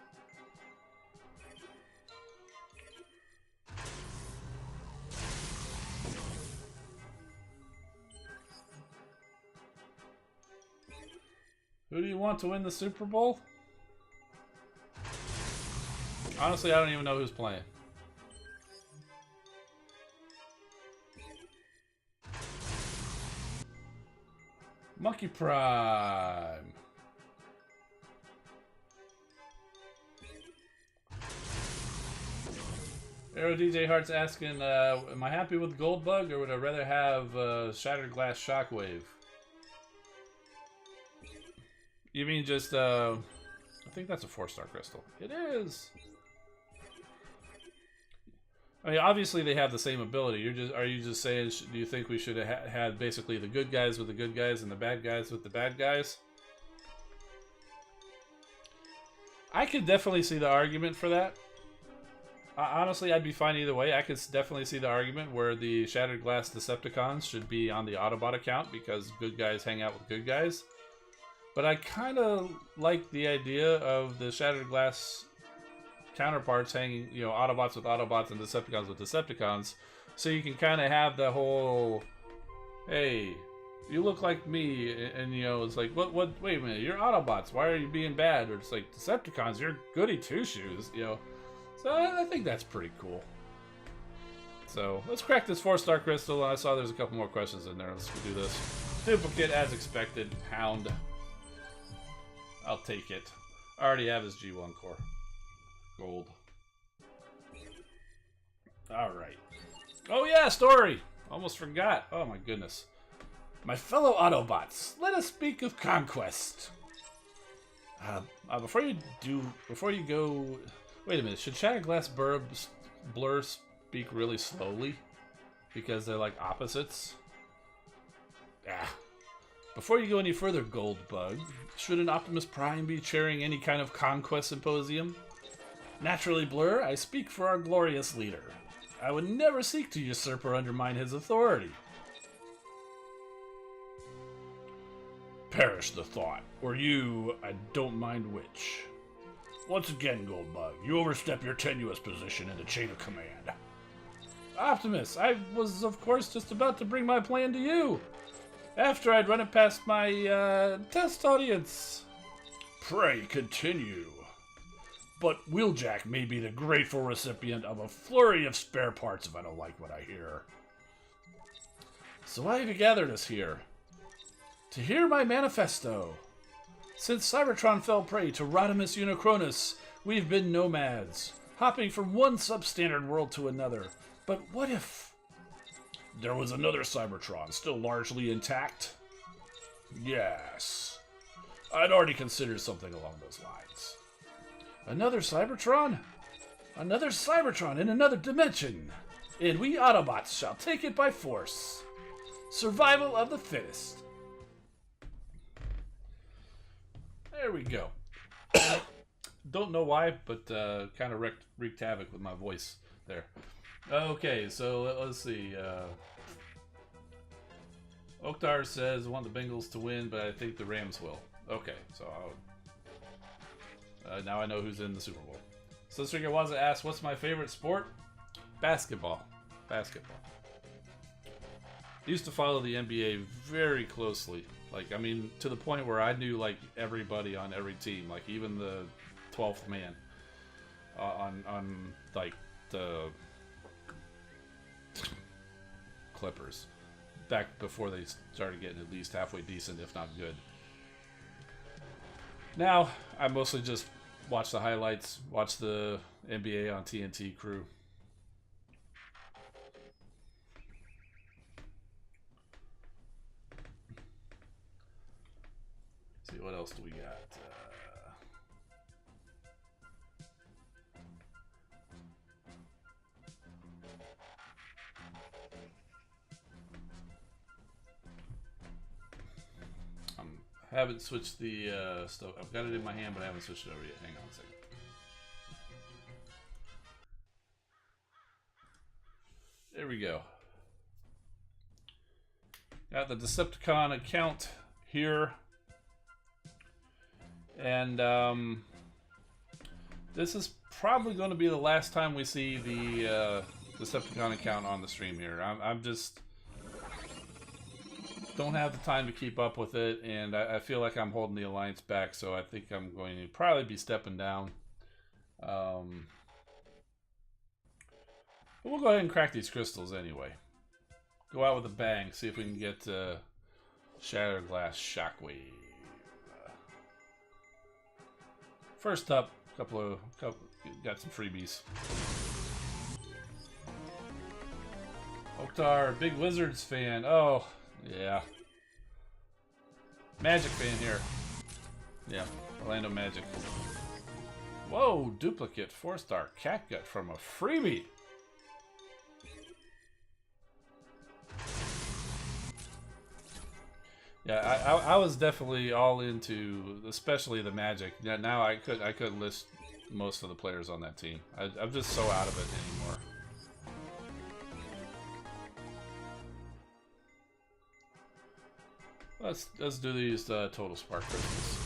Who do you want to win the Super Bowl? Honestly, I don't even know who's playing. Monkey Prime. Arrow DJ Heart's asking, am I happy with Gold Bug or would I rather have Shattered Glass Shockwave? You mean just, I think that's a 4-star crystal. It is! I mean, obviously they have the same ability. Are you just saying, do you think we should have had basically the good guys with the good guys and the bad guys with the bad guys? I could definitely see the argument for that. Honestly, I'd be fine either way. I could definitely see the argument where the Shattered Glass Decepticons should be on the Autobot account because good guys hang out with good guys. But I kind of like the idea of the Shattered Glass counterparts hanging, you know, Autobots with Autobots and Decepticons with Decepticons. So you can kind of have the whole, hey, you look like me, and you know, it's like, wait a minute, you're Autobots, why are you being bad? Or it's like, Decepticons, you're goody two-shoes, you know. So I think that's pretty cool. So let's crack this 4-star crystal. I saw there's a couple more questions in there. Let's do this. Duplicate as expected. Hound. I'll take it. I already have his G1 core. Gold. Alright. Oh yeah, story! Almost forgot. Oh my goodness. My fellow Autobots, let us speak of conquest. Before you go... Wait a minute, should Shattered Glass Blur speak really slowly? Because they're like opposites? Before you go any further, Gold Bug, should an Optimus Prime be chairing any kind of conquest symposium? Naturally, Blur, I speak for our glorious leader. I would never seek to usurp or undermine his authority. Perish the thought, or you, I don't mind which. Once again, Goldbug, you overstep your tenuous position in the chain of command. Optimus, I was, of course, just about to bring my plan to you. After I'd run it past my, test audience. Pray continue. But Wheeljack may be the grateful recipient of a flurry of spare parts if I don't like what I hear. So why have you gathered us here? To hear my manifesto. Since Cybertron fell prey to Rodimus Unicronus, we've been nomads, hopping from one substandard world to another. But what if there was another Cybertron still largely intact? Yes. I'd already considered something along those lines. Another Cybertron? Another Cybertron in another dimension. And we Autobots shall take it by force. Survival of the fittest. There we go. Don't know why, but kind of wreaked havoc with my voice there. Okay, so let's see. Oktar says, I want the Bengals to win, but I think the Rams will. Okay, so now I know who's in the Super Bowl. So Waza asks, what's my favorite sport? Basketball. Basketball. I used to follow the NBA very closely. Like, I mean, to the point where I knew, like, everybody on every team. Like, even the 12th man on like, the Clippers. Back before they started getting at least halfway decent, if not good. Now, I mostly just watch the highlights, watch the NBA on TNT Crew. See, what else do we got? Haven't switched the stuff. I've got it in my hand, but I haven't switched it over yet. Hang on a second. There we go. Got the Decepticon account here. And this is probably going to be the last time we see the Decepticon account on the stream here. I'm just don't have the time to keep up with it, and I feel like I'm holding the Alliance back, so I think I'm going to probably be stepping down. But we'll go ahead and crack these crystals anyway. Go out with a bang, see if we can get Shattered Glass Shockwave. First up, couple got some freebies. Oktar, big Wizards fan. Oh, yeah. Magic fan here. Yeah, Orlando Magic. Whoa, duplicate 4-star Catgut from a freebie. Yeah, I was definitely all into, especially the Magic. Yeah, now I could list most of the players on that team. I'm just so out of it anymore. Let's do these total spark crystals.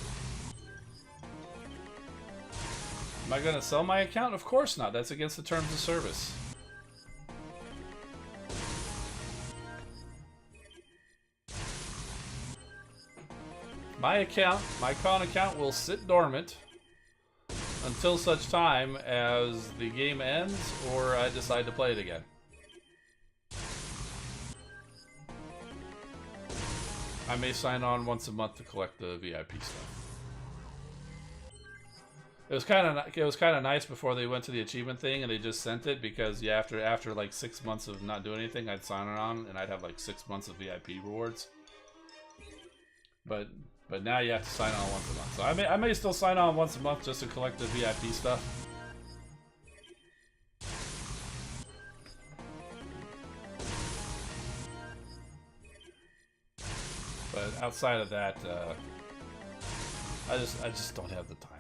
Am I gonna sell my account? Of course not. That's against the terms of service. My account, my con account will sit dormant until such time as the game ends or I decide to play it again. I may sign on once a month to collect the VIP stuff. It was kind of nice before they went to the achievement thing and they just sent it, because yeah, after like 6 months of not doing anything, I'd sign on and I'd have like 6 months of VIP rewards. But now you have to sign on once a month. So I may still sign on once a month just to collect the VIP stuff. But outside of that, I just don't have the time.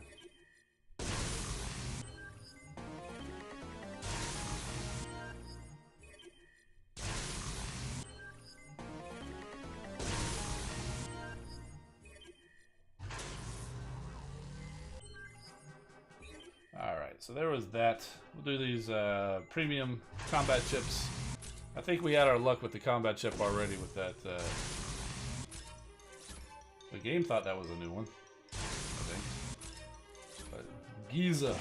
Alright, so there was that. We'll do these premium combat chips. I think we had our luck with the combat chip already with that. The game thought that was a new one, I think. But Giza.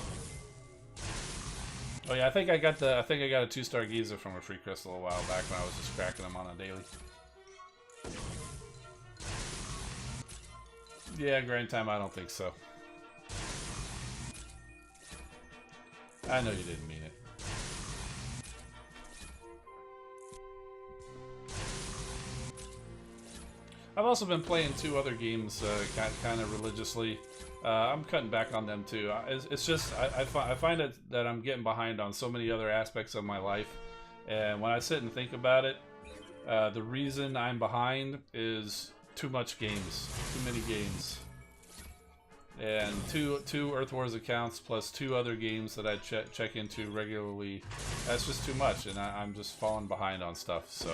Oh yeah, I think I got a 2-star Giza from a free crystal a while back when I was just cracking them on a daily. Yeah, grind time, I don't think so. I know you didn't mean it. I've also been playing 2 other games kind of religiously. I'm cutting back on them too. It's just, I find it that I'm getting behind on so many other aspects of my life. And when I sit and think about it, the reason I'm behind is too much games, too many games. And two Earth Wars accounts plus 2 other games that I check into regularly. That's just too much, and I'm just falling behind on stuff. So,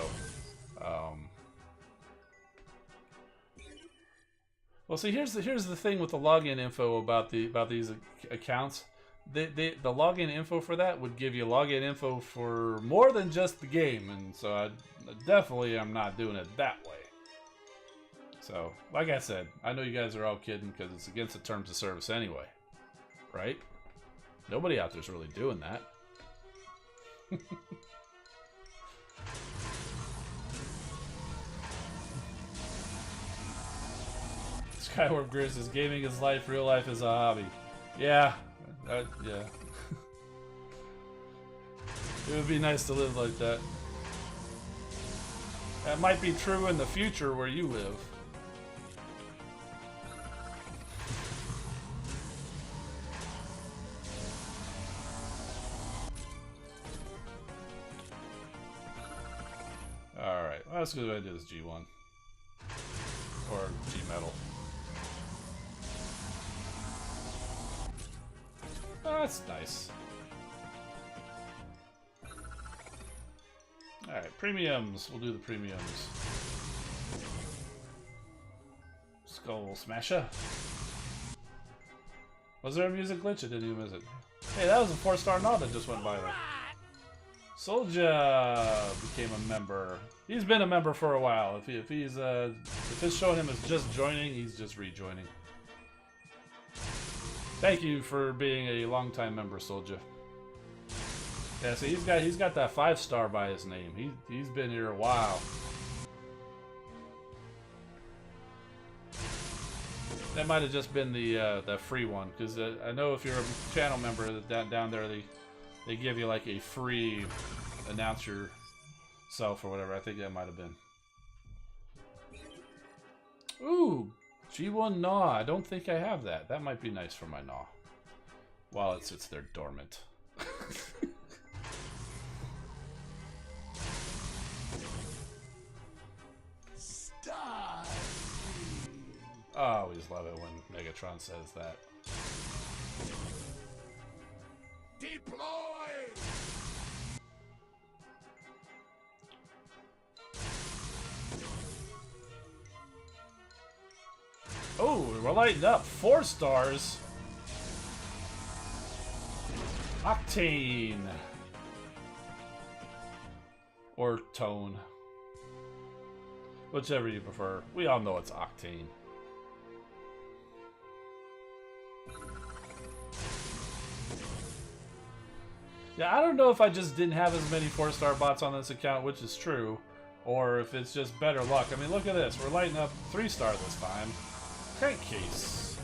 well, see, here's the thing with the login info about these accounts. The login info for that would give you login info for more than just the game, and so I definitely am not doing it that way. So, like I said, I know you guys are all kidding because it's against the terms of service anyway, right? Nobody out there's really doing that. Skyward Grid says, gaming is life, real life is a hobby. Yeah, yeah. It would be nice to live like that. That might be true in the future where you live. Alright, well, let's go ahead and do this G1. Or G-Metal. Oh, that's nice. Alright, premiums. We'll do the premiums. Skull Smasher. Was there a music glitch? I didn't even miss it. Hey, that was a 4-star nod that just went by there. Soldier became a member. He's been a member for a while. If it's showing him as just joining, he's just rejoining. Thank you for being a longtime member, Soldier. Yeah, see, he's got that 5-star by his name. He's been here a while. That might have just been the free one, because I know if you're a channel member down there, they give you like a free announce yourself or whatever. I think that might have been. Ooh, G1 Gnaw. I don't think I have that. That might be nice for my Gnaw while it sits there dormant. I always love it when Megatron says that. Deploy! Oh, we're lighting up. 4 stars. Octane. Or Tone. Whichever you prefer. We all know it's Octane. Yeah, I don't know if I just didn't have as many 4-star bots on this account, which is true, or if it's just better luck. I mean, look at this. We're lighting up 3-star this time. Crankcase.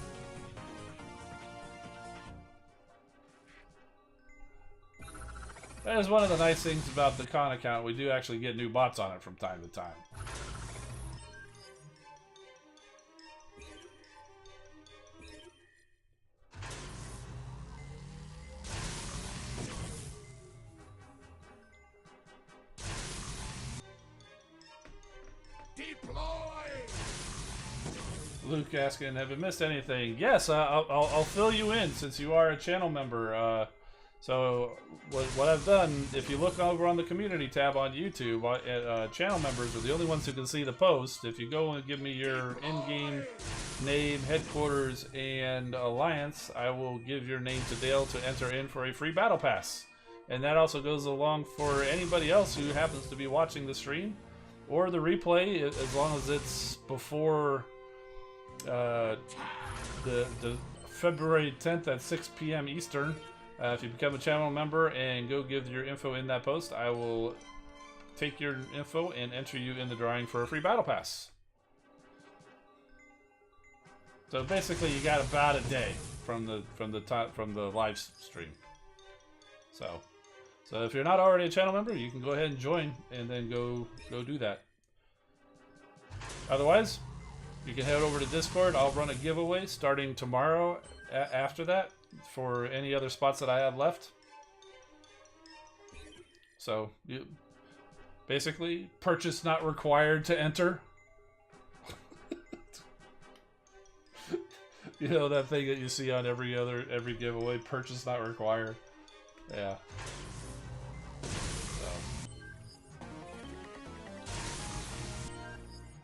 That is one of the nice things about the con account. We do actually get new bots on it from time to time. Luke asking, have I missed anything? Yes, I'll fill you in since you are a channel member. So what I've done, if you look over on the community tab on YouTube, channel members are the only ones who can see the post. If you go and give me your in-game name, headquarters, and alliance, I will give your name to Dale to enter in for a free battle pass. And that also goes along for anybody else who happens to be watching the stream or the replay, as long as it's before the February 10th at 6 p.m. Eastern. If you become a channel member and go give your info in that post, I will take your info and enter you in the drawing for a free battle pass. So basically, you got about a day from the live stream. So if you're not already a channel member, you can go ahead and join, and then go do that. Otherwise, you can head over to Discord. I'll run a giveaway starting tomorrow after that for any other spots that I have left. So, you basically, purchase not required to enter. You know that thing that you see on every giveaway, purchase not required. Yeah.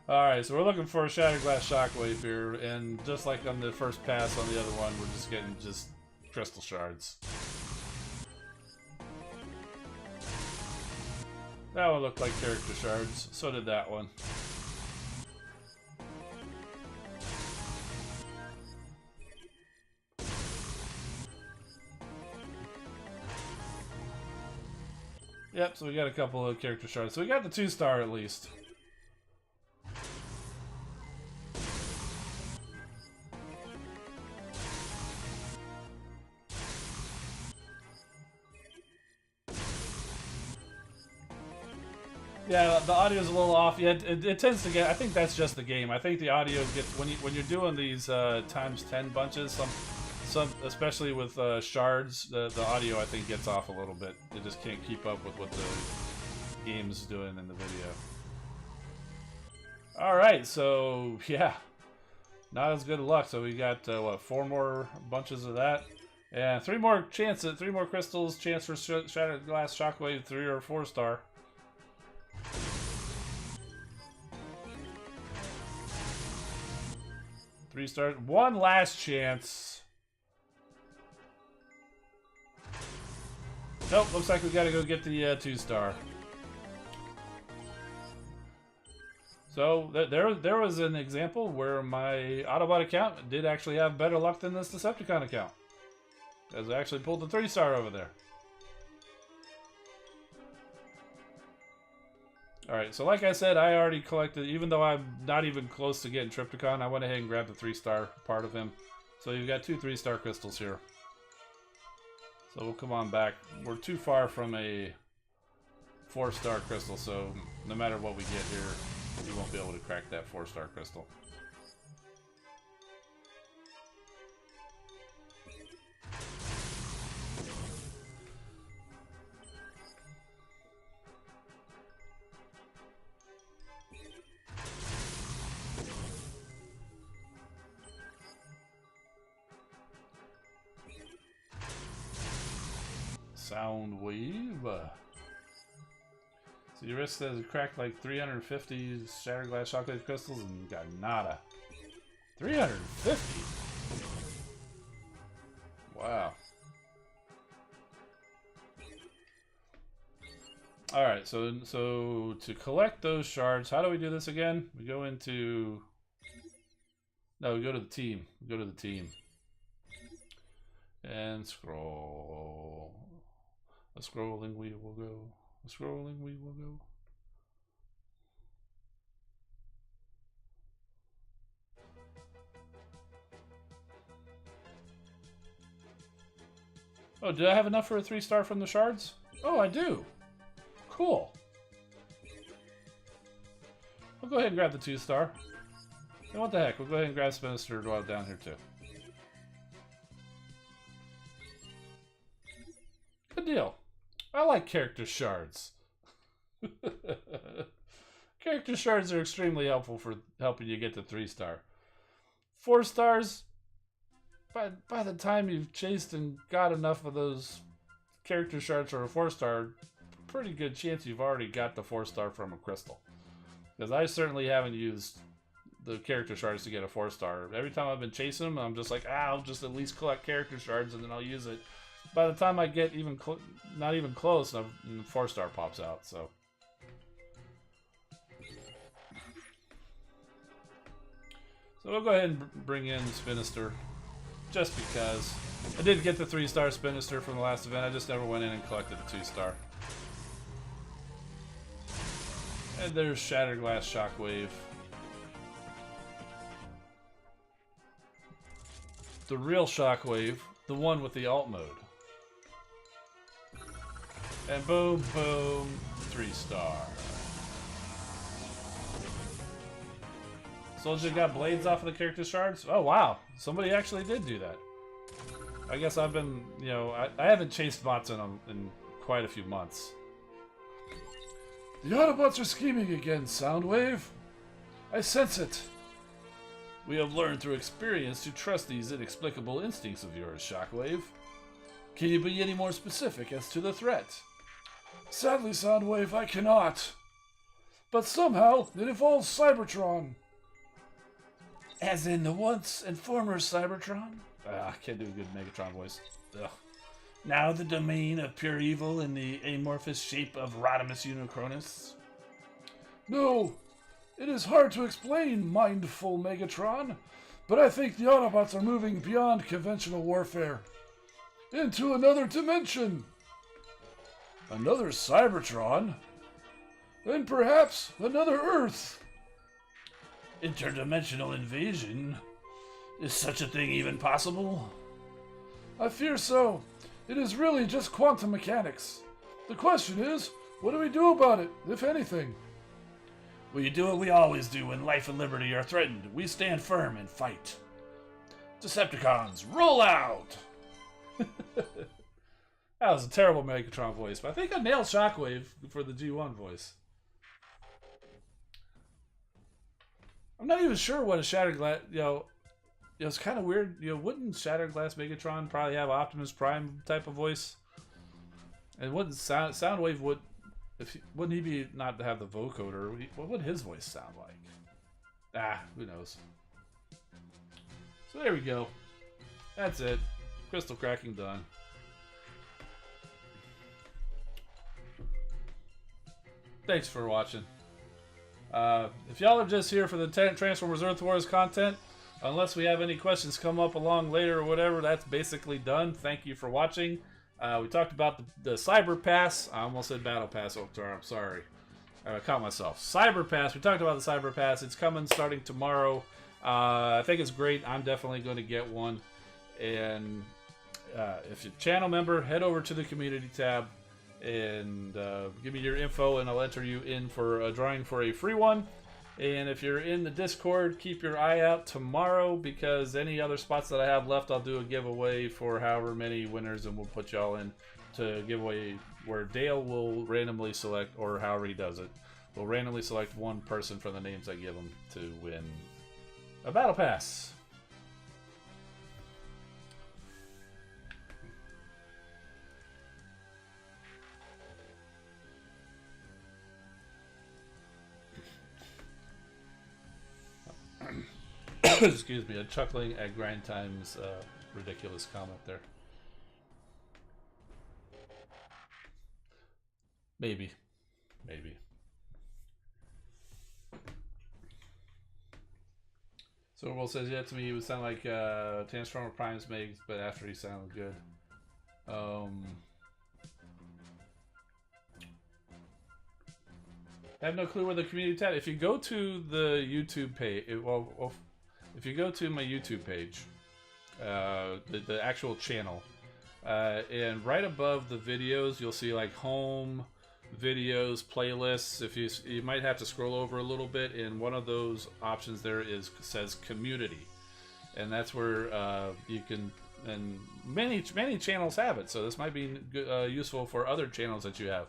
Alright, so we're looking for a Shattered Glass Shockwave here, and just like on the first pass on the other one, we're just getting crystal shards. That one looked like character shards, so did that one. Yep, so we got a couple of character shards. So we got the 2-star at least. Yeah, the audio is a little off. Yeah, it tends to get. I think that's just the game. I think the audio gets when you're doing these times 10 bunches. Some especially with shards, the audio I think gets off a little bit. It just can't keep up with what the game's doing in the video. All right, so yeah, not as good luck. So we got what, 4 more bunches of that, and 3 more chances, 3 more crystals. Chance for Shattered Glass Shockwave, 3 or 4-star. 3 stars. One last chance. Nope, looks like we gotta go get the 2-star. So there was an example where my Autobot account did actually have better luck than this Decepticon account, as I actually pulled the 3-star over there. Alright, so like I said, I already collected, even though I'm not even close to getting Triptychon, I went ahead and grabbed the 3-star part of him. So you've got 2 3-star crystals here. So we'll come on back. We're too far from a 4-star crystal, so no matter what we get here, we won't be able to crack that 4-star crystal. Sound wave. So your risk says it cracked like 350 shattered glass shockwave crystals and you got nada. 350? Wow. Alright, so to collect those shards, how do we do this again? We go into... No, we go to the team. We go to the team. And scroll. A scrolling we will go. A scrolling we will go. Oh, did I have enough for a 3-star from the shards? Oh, I do. Cool. We'll go ahead and grab the 2-star. And what the heck, we'll go ahead and grab Spinister while down here too. Good deal. I like character shards. Character shards are extremely helpful for helping you get to 3-star. 4 stars, by the time you've chased and got enough of those character shards for a 4-star, pretty good chance you've already got the 4-star from a crystal. Because I certainly haven't used the character shards to get a 4-star. Every time I've been chasing them, I'm just like, I'll just at least collect character shards and then I'll use it. By the time I get even not even close, and the 4-star pops out. So we'll go ahead and bring in Spinister, just because I did get the 3-star Spinister from the last event. I just never went in and collected the 2-star. And there's Shattered Glass Shockwave. The real Shockwave, the one with the alt mode. And boom, boom, 3-star. Soldier got blades off of the character shards? Oh wow, somebody actually did do that. I guess I've been, you know, I haven't chased bots in quite a few months. The Autobots are scheming again, Soundwave. I sense it. We have learned through experience to trust these inexplicable instincts of yours, Shockwave. Can you be any more specific as to the threat? Sadly, Soundwave, I cannot. But somehow, it involves Cybertron. As in the once and former Cybertron? I can't do a good Megatron voice. Ugh. Now the domain of pure evil in the amorphous shape of Rodimus Unicronus? No, it is hard to explain, mindful Megatron, but I think the Autobots are moving beyond conventional warfare. Into another dimension. Another Cybertron? And perhaps another Earth. Interdimensional invasion? Is such a thing even possible? I fear so. It is really just quantum mechanics. The question is, what do we do about it, if anything? We do what we always do when life and liberty are threatened. We stand firm and fight. Decepticons, roll out! That was a terrible Megatron voice, but I think I nailed Shockwave for the G1 voice. I'm not even sure what a Shattered Glass, it's kind of weird. Wouldn't Shattered Glass Megatron probably have Optimus Prime type of voice? And wouldn't Soundwave wouldn't he be not to have the vocoder? What would his voice sound like? Who knows? So there we go. That's it. Crystal cracking done. Thanks for watching. If y'all are just here for the Transformers Earth Wars content, unless we have any questions come up along later or whatever, that's basically done. Thank you for watching. We talked about the Cyber Pass. I almost said Battle Pass, Oktar. I'm sorry. I caught myself. Cyber Pass. We talked about the Cyber Pass. It's coming starting tomorrow. I think it's great. I'm definitely going to get one. And if you're a channel member, head over to the community tab and give me your info, and I'll enter you in for a drawing for a free one. And if you're in the Discord, keep your eye out tomorrow, because any other spots that I have left, I'll do a giveaway for however many winners, and we'll put y'all in to giveaway where Dale will randomly select, or however he does it, will randomly select one person from the names I give him to win a Battle Pass. Excuse me, I'm chuckling at Grind Time's ridiculous comment there. Maybe. So Will says, yeah, to me he would sound like Transformer Prime's makes, but after he sounded good. I have no clue where the community tab. If you go to the YouTube page, if you go to my YouTube page, the actual channel, and right above the videos, you'll see like home, videos, playlists. If you might have to scroll over a little bit, and one of those options there says community, and that's where you can. And many channels have it, so this might be useful for other channels that you have.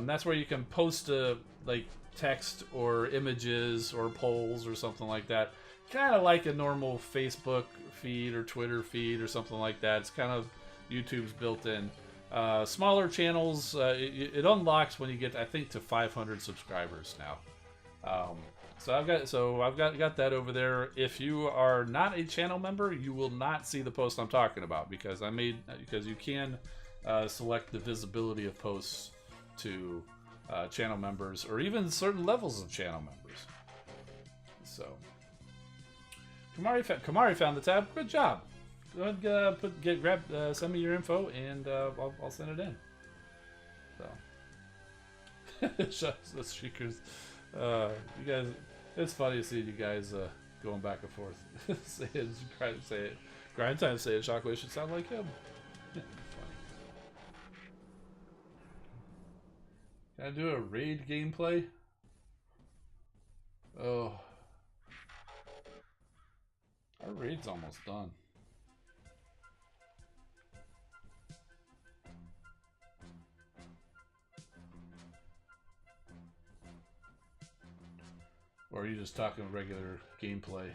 That's where you can post like text or images or polls or something like that. Kind of like a normal Facebook feed or Twitter feed or something like that. It's kind of YouTube's built in. Smaller channels, it unlocks when you get, I think, to 500 subscribers now. So I've got that over there. If you are not a channel member, you will not see the post I'm talking about, because you can select the visibility of posts to channel members, or even certain levels of channel members. So Kamari found the tab. Good job. Go ahead, send me your info, and I'll send it in. So the streakers, you guys, it's funny to see you guys going back and forth. say it. Grind Time say it. Shockwave should sound like him. Can I do a raid gameplay? Oh. Our raid's almost done. Or are you just talking regular gameplay?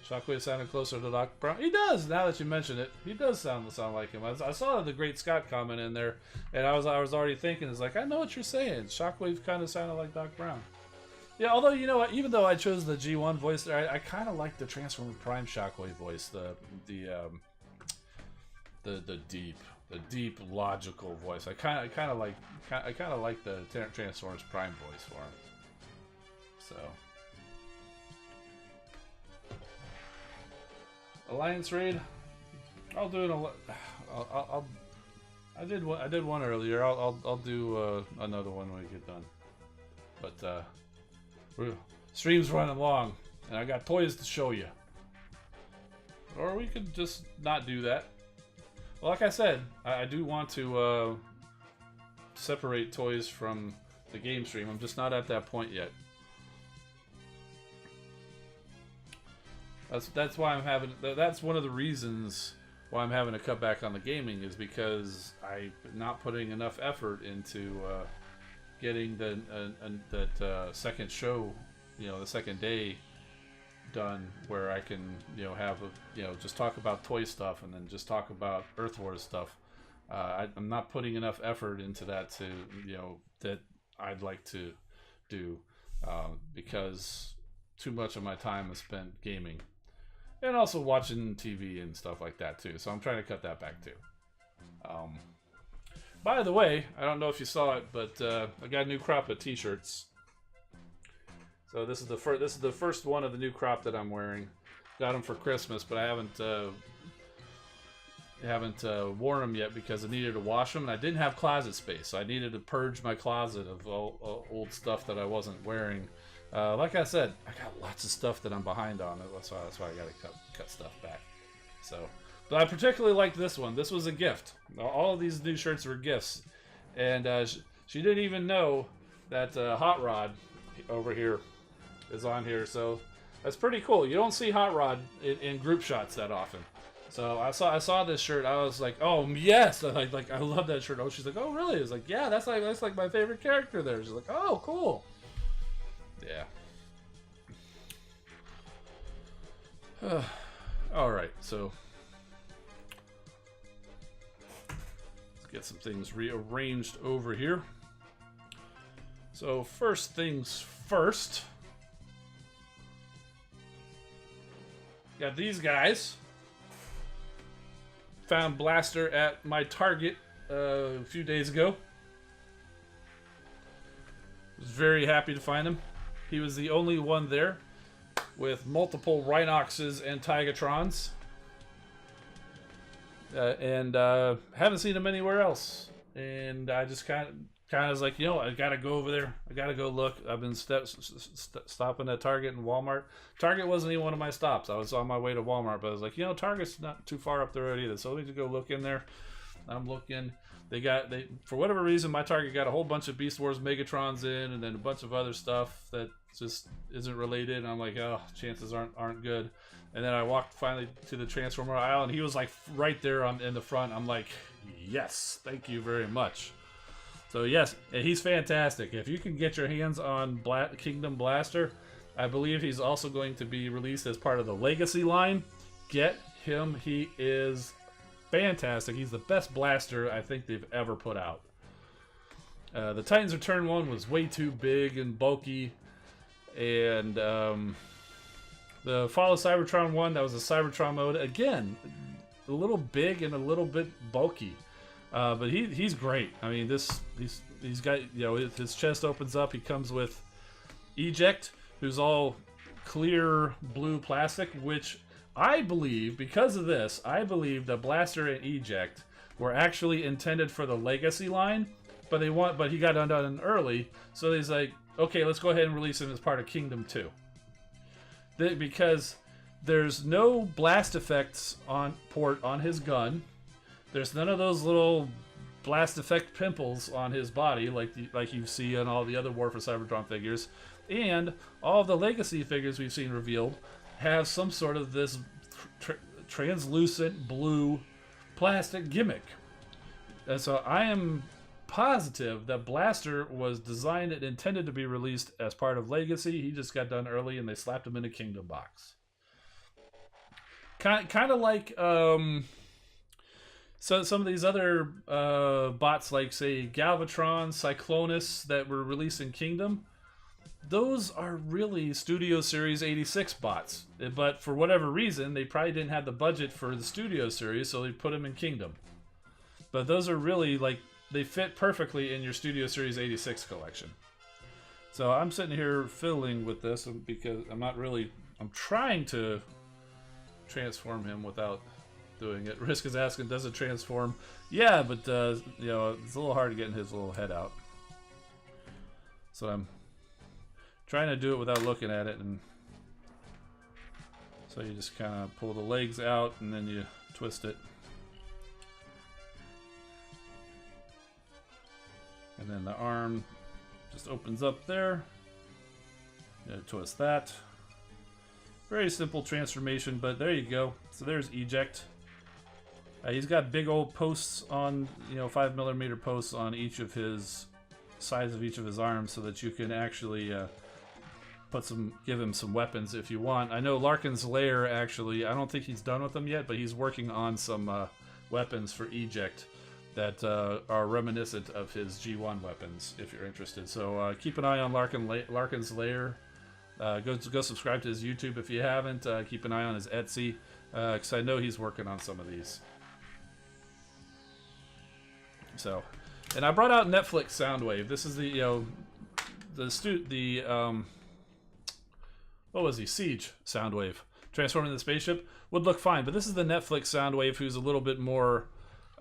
Shockwave sounded closer to Doc Brown. He does, now that you mention it. He does sound like him. I saw the Great Scott comment in there, and I was already thinking, it's like, I know what you're saying. Shockwave kind of sounded like Doc Brown. Yeah, although, you know what, even though I chose the G1 voice there, I kind of like the Transformer Prime Shockwave voice, the deep logical voice. I kind of like the Transformers Prime voice for him. So Alliance raid, I'll do it. I did one earlier. I'll do another one when we get done. But stream's running long, and I got toys to show you. Or we could just not do that. Well, like I said, I do want to separate toys from the game stream. I'm just not at that point yet. That's why I'm having. That's one of the reasons why I'm having to cut back on the gaming, is because I'm not putting enough effort into getting that second show, the second day done, where I can have just talk about toy stuff and then just talk about Earth Wars stuff. I'm not putting enough effort into that to that I'd like to do. because too much of my time is spent gaming and also watching TV and stuff like that too. So I'm trying to cut that back too. By the way, I don't know if you saw it, but I got a new crop of T-shirts. So this is the first one of the new crop that I'm wearing. Got them for Christmas, but I haven't worn them yet because I needed to wash them, and I didn't have closet space. So I needed to purge my closet of old stuff that I wasn't wearing. Like I said, I got lots of stuff that I'm behind on. That's why I got to cut stuff back. So, but I particularly like this one. This was a gift. All of these new shirts were gifts, and she didn't even know that Hot Rod over here is on here. So that's pretty cool. You don't see Hot Rod in group shots that often. So I saw this shirt. I was like, oh yes, I love that shirt. Oh, she's like, oh really? I was like, yeah, that's like my favorite character there. She's like, oh cool. Yeah. All right, so let's get some things rearranged over here. So first things first, got these guys. Found Blaster at my Target a few days ago. Was very happy to find him. He was the only one there with multiple Rhinoxes and Tigatrons. And haven't seen him anywhere else. And I just kind of was like, you know, I gotta go over there. I gotta go look. I've been stopping at Target and Walmart. Target wasn't even one of my stops. I was on my way to Walmart, but I was like, you know, Target's not too far up the road either, so I need to go look in there. I'm looking. They for whatever reason, my Target got a whole bunch of Beast Wars Megatrons in, and then a bunch of other stuff that just isn't related. And I'm like, oh, chances aren't good. And then I walked finally to the Transformer aisle, and he was like right there in the front. I'm like, yes, thank you very much. So yes, he's fantastic. If you can get your hands on Kingdom Blaster, I believe he's also going to be released as part of the Legacy line. Get him. He is fantastic. He's the best blaster I think they've ever put out. The Titans Return one was way too big and bulky, and the Fall of Cybertron one, that was a Cybertron mode. Again, a little big and a little bit bulky, but he's great. I mean, he's got, you know, his chest opens up. He comes with Eject, who's all clear blue plastic, which I believe, because of this, I believe that Blaster and Eject were actually intended for the Legacy line, but he got undone early, so he's like, okay, let's go ahead and release him as part of Kingdom 2. Because there's no blast effects on his gun. There's none of those little blast effect pimples on his body like you see on all the other War for Cybertron figures. And all of the Legacy figures we've seen revealed have some sort of this translucent blue plastic gimmick. And so I am positive that Blaster was designed and intended to be released as part of Legacy. He just got done early and they slapped him in a Kingdom box. Kind of like so some of these other bots, like say Galvatron, Cyclonus, that were released in Kingdom. Those are really Studio Series 86 bots, but for whatever reason, they probably didn't have the budget for the Studio Series, so they put them in Kingdom. But those are really, like, they fit perfectly in your Studio Series 86 collection. So I'm sitting here fiddling with this because I'm trying to transform him without doing it. Risk is asking, does it transform? Yeah, but, you know, it's a little hard getting his little head out. So I'm trying to do it without looking at it, and so you just kind of pull the legs out and then you twist it, and then the arm just opens up there. You twist that. Very simple transformation, but there you go. So there's Eject. He's got big old posts on, you know, 5mm posts on each of his sides of each of his arms, so that you can actually give him some weapons if you want. I know Larkin's Lair, actually, I don't think he's done with them yet, but he's working on some weapons for Eject that are reminiscent of his G1 weapons, if you're interested. So keep an eye on Larkin's Lair. Go subscribe to his YouTube if you haven't. Keep an eye on his Etsy, because I know he's working on some of these. So, and I brought out Netflix Soundwave. This is the what was he? Siege Soundwave. Transforming the spaceship would look fine, but this is the Netflix Soundwave, who's a little bit more.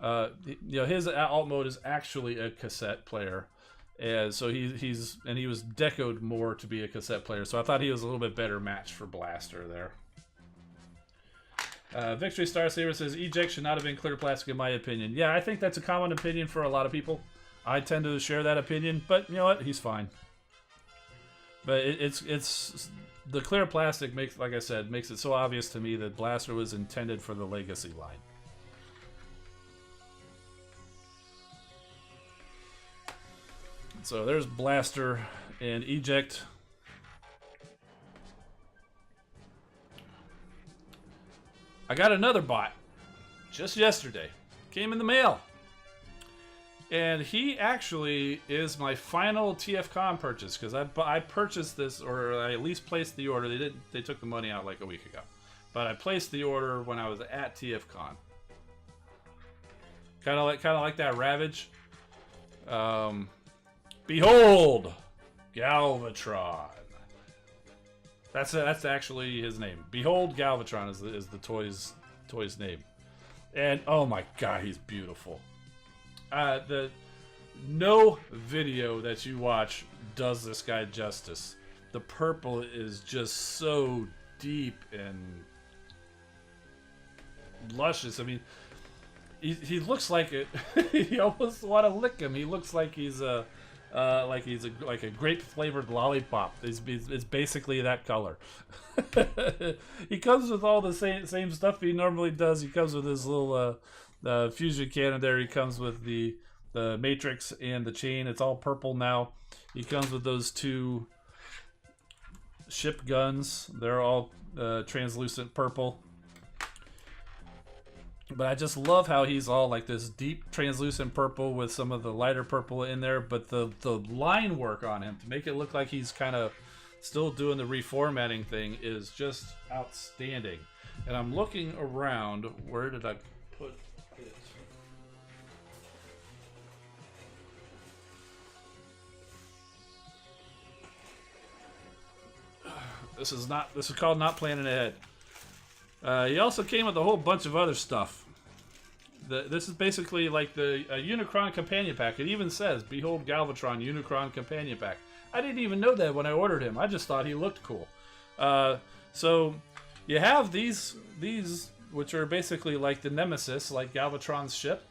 His alt mode is actually a cassette player, and so he was decoed more to be a cassette player. So I thought he was a little bit better match for Blaster there. Victory Star Saber says eject should not have been clear plastic in my opinion. Yeah, I think that's a common opinion for a lot of people. I tend to share that opinion, but you know what? He's fine. But it's the clear plastic makes, like I said, makes it so obvious to me that Blaster was intended for the Legacy line. So there's Blaster and eject. I got another bot just yesterday. Came in the mail. And he actually is my final TFCon purchase, because I purchased this, or I at least placed the order. They took the money out like a week ago. But I placed the order when I was at TFCon. Kind of like that Ravage. Behold, Galvatron. That's actually his name. Behold, Galvatron is the toy's name. And oh my god, he's beautiful. No video that you watch does this guy justice. The purple is just so deep and luscious. I mean, he looks like it. You almost want to lick him. He looks like he's a grape flavored lollipop. It's basically that color. He comes with all the same stuff he normally does. He comes with his little fusion cannon there. He comes with the matrix and the chain. It's all purple now. He comes with those two ship guns. They're all translucent purple. But I just love how he's all like this deep translucent purple with some of the lighter purple in there. But the line work on him to make it look like he's kind of still doing the reformatting thing is just outstanding. And I'm looking around. Where did I put it? This is called not planning ahead. He also came with a whole bunch of other stuff. This is basically like the Unicron Companion Pack. It even says, Behold Galvatron Unicron Companion Pack. I didn't even know that when I ordered him. I just thought he looked cool. So you have these, which are basically like the Nemesis, like Galvatron's ship.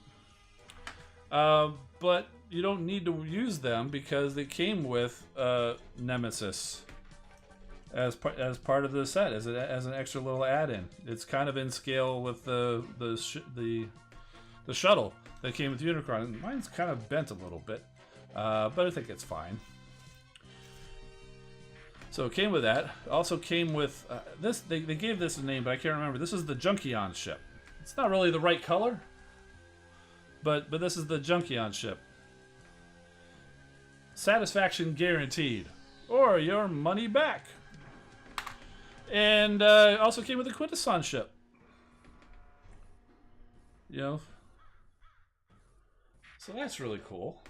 But you don't need to use them because they came with Nemesis as part of the set, as an extra little add-in. It's kind of in scale with the shuttle that came with Unicron. Mine's kind of bent a little bit, but I think it's fine. So it came with that. Also came with this. They gave this a name, but I can't remember. This is the Junkion ship. It's not really the right color, but this is the Junkion ship. Satisfaction guaranteed, or your money back. And also came with the Quintesson ship. You know, so that's really cool.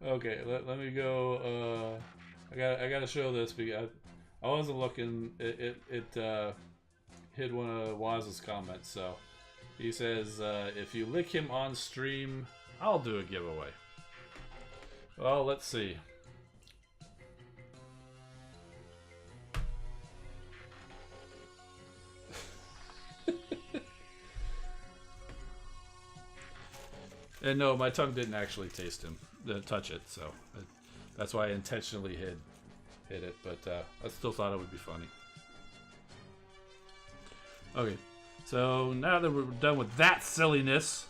Okay, let me go. I gotta show this because I wasn't looking. It hit one of Waz's comments. So he says, if you lick him on stream, I'll do a giveaway. Well, let's see. And no, my tongue didn't actually touch it, so that's why I intentionally hid it. But I still thought it would be funny. Okay, so now that we're done with that silliness,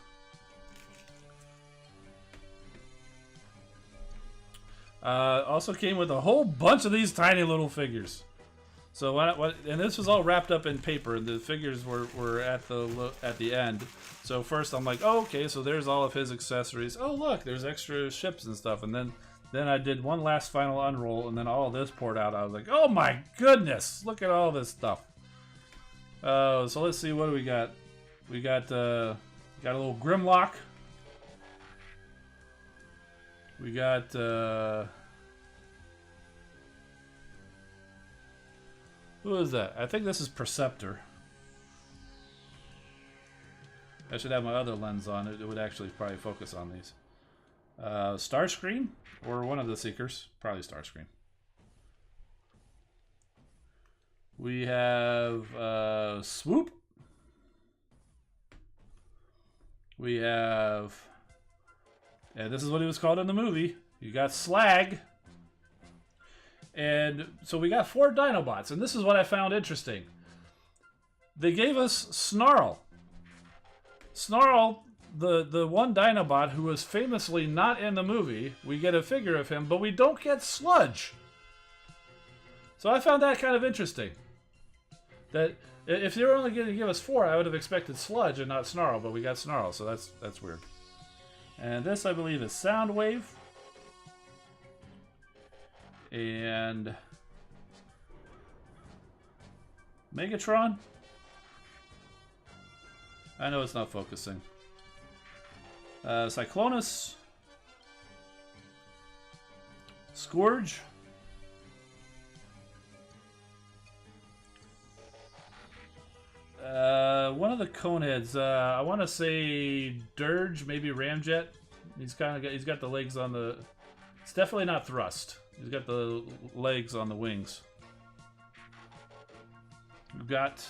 Also came with a whole bunch of these tiny little figures. So and this was all wrapped up in paper, and the figures were at the end. So first I'm like, oh, okay, so there's all of his accessories. Oh look, there's extra ships and stuff. And then I did one last final unroll, and then all of this poured out. I was like, oh my goodness, look at all this stuff. So let's see, what do we got? We got a little Grimlock. We got who is that? I think this is Perceptor. I should have my other lens on. It would actually probably focus on these. Starscream, or one of the Seekers. Probably Starscream. We have Swoop. We have, and this is what he was called in the movie. You got Slag. And so we got 4 Dinobots, and this is what I found interesting. They gave us Snarl. Snarl, the one Dinobot who was famously not in the movie, we get a figure of him, but we don't get Sludge. So I found that kind of interesting. That if they were only going to give us 4, I would have expected Sludge and not Snarl, but we got Snarl, so that's weird. And this, I believe, is Soundwave. And Megatron. I know it's not focusing. Cyclonus. Scourge. One of the Coneheads. I want to say Dirge, maybe Ramjet. He's got the legs on the. It's definitely not Thrust. He's got the legs on the wings. We've got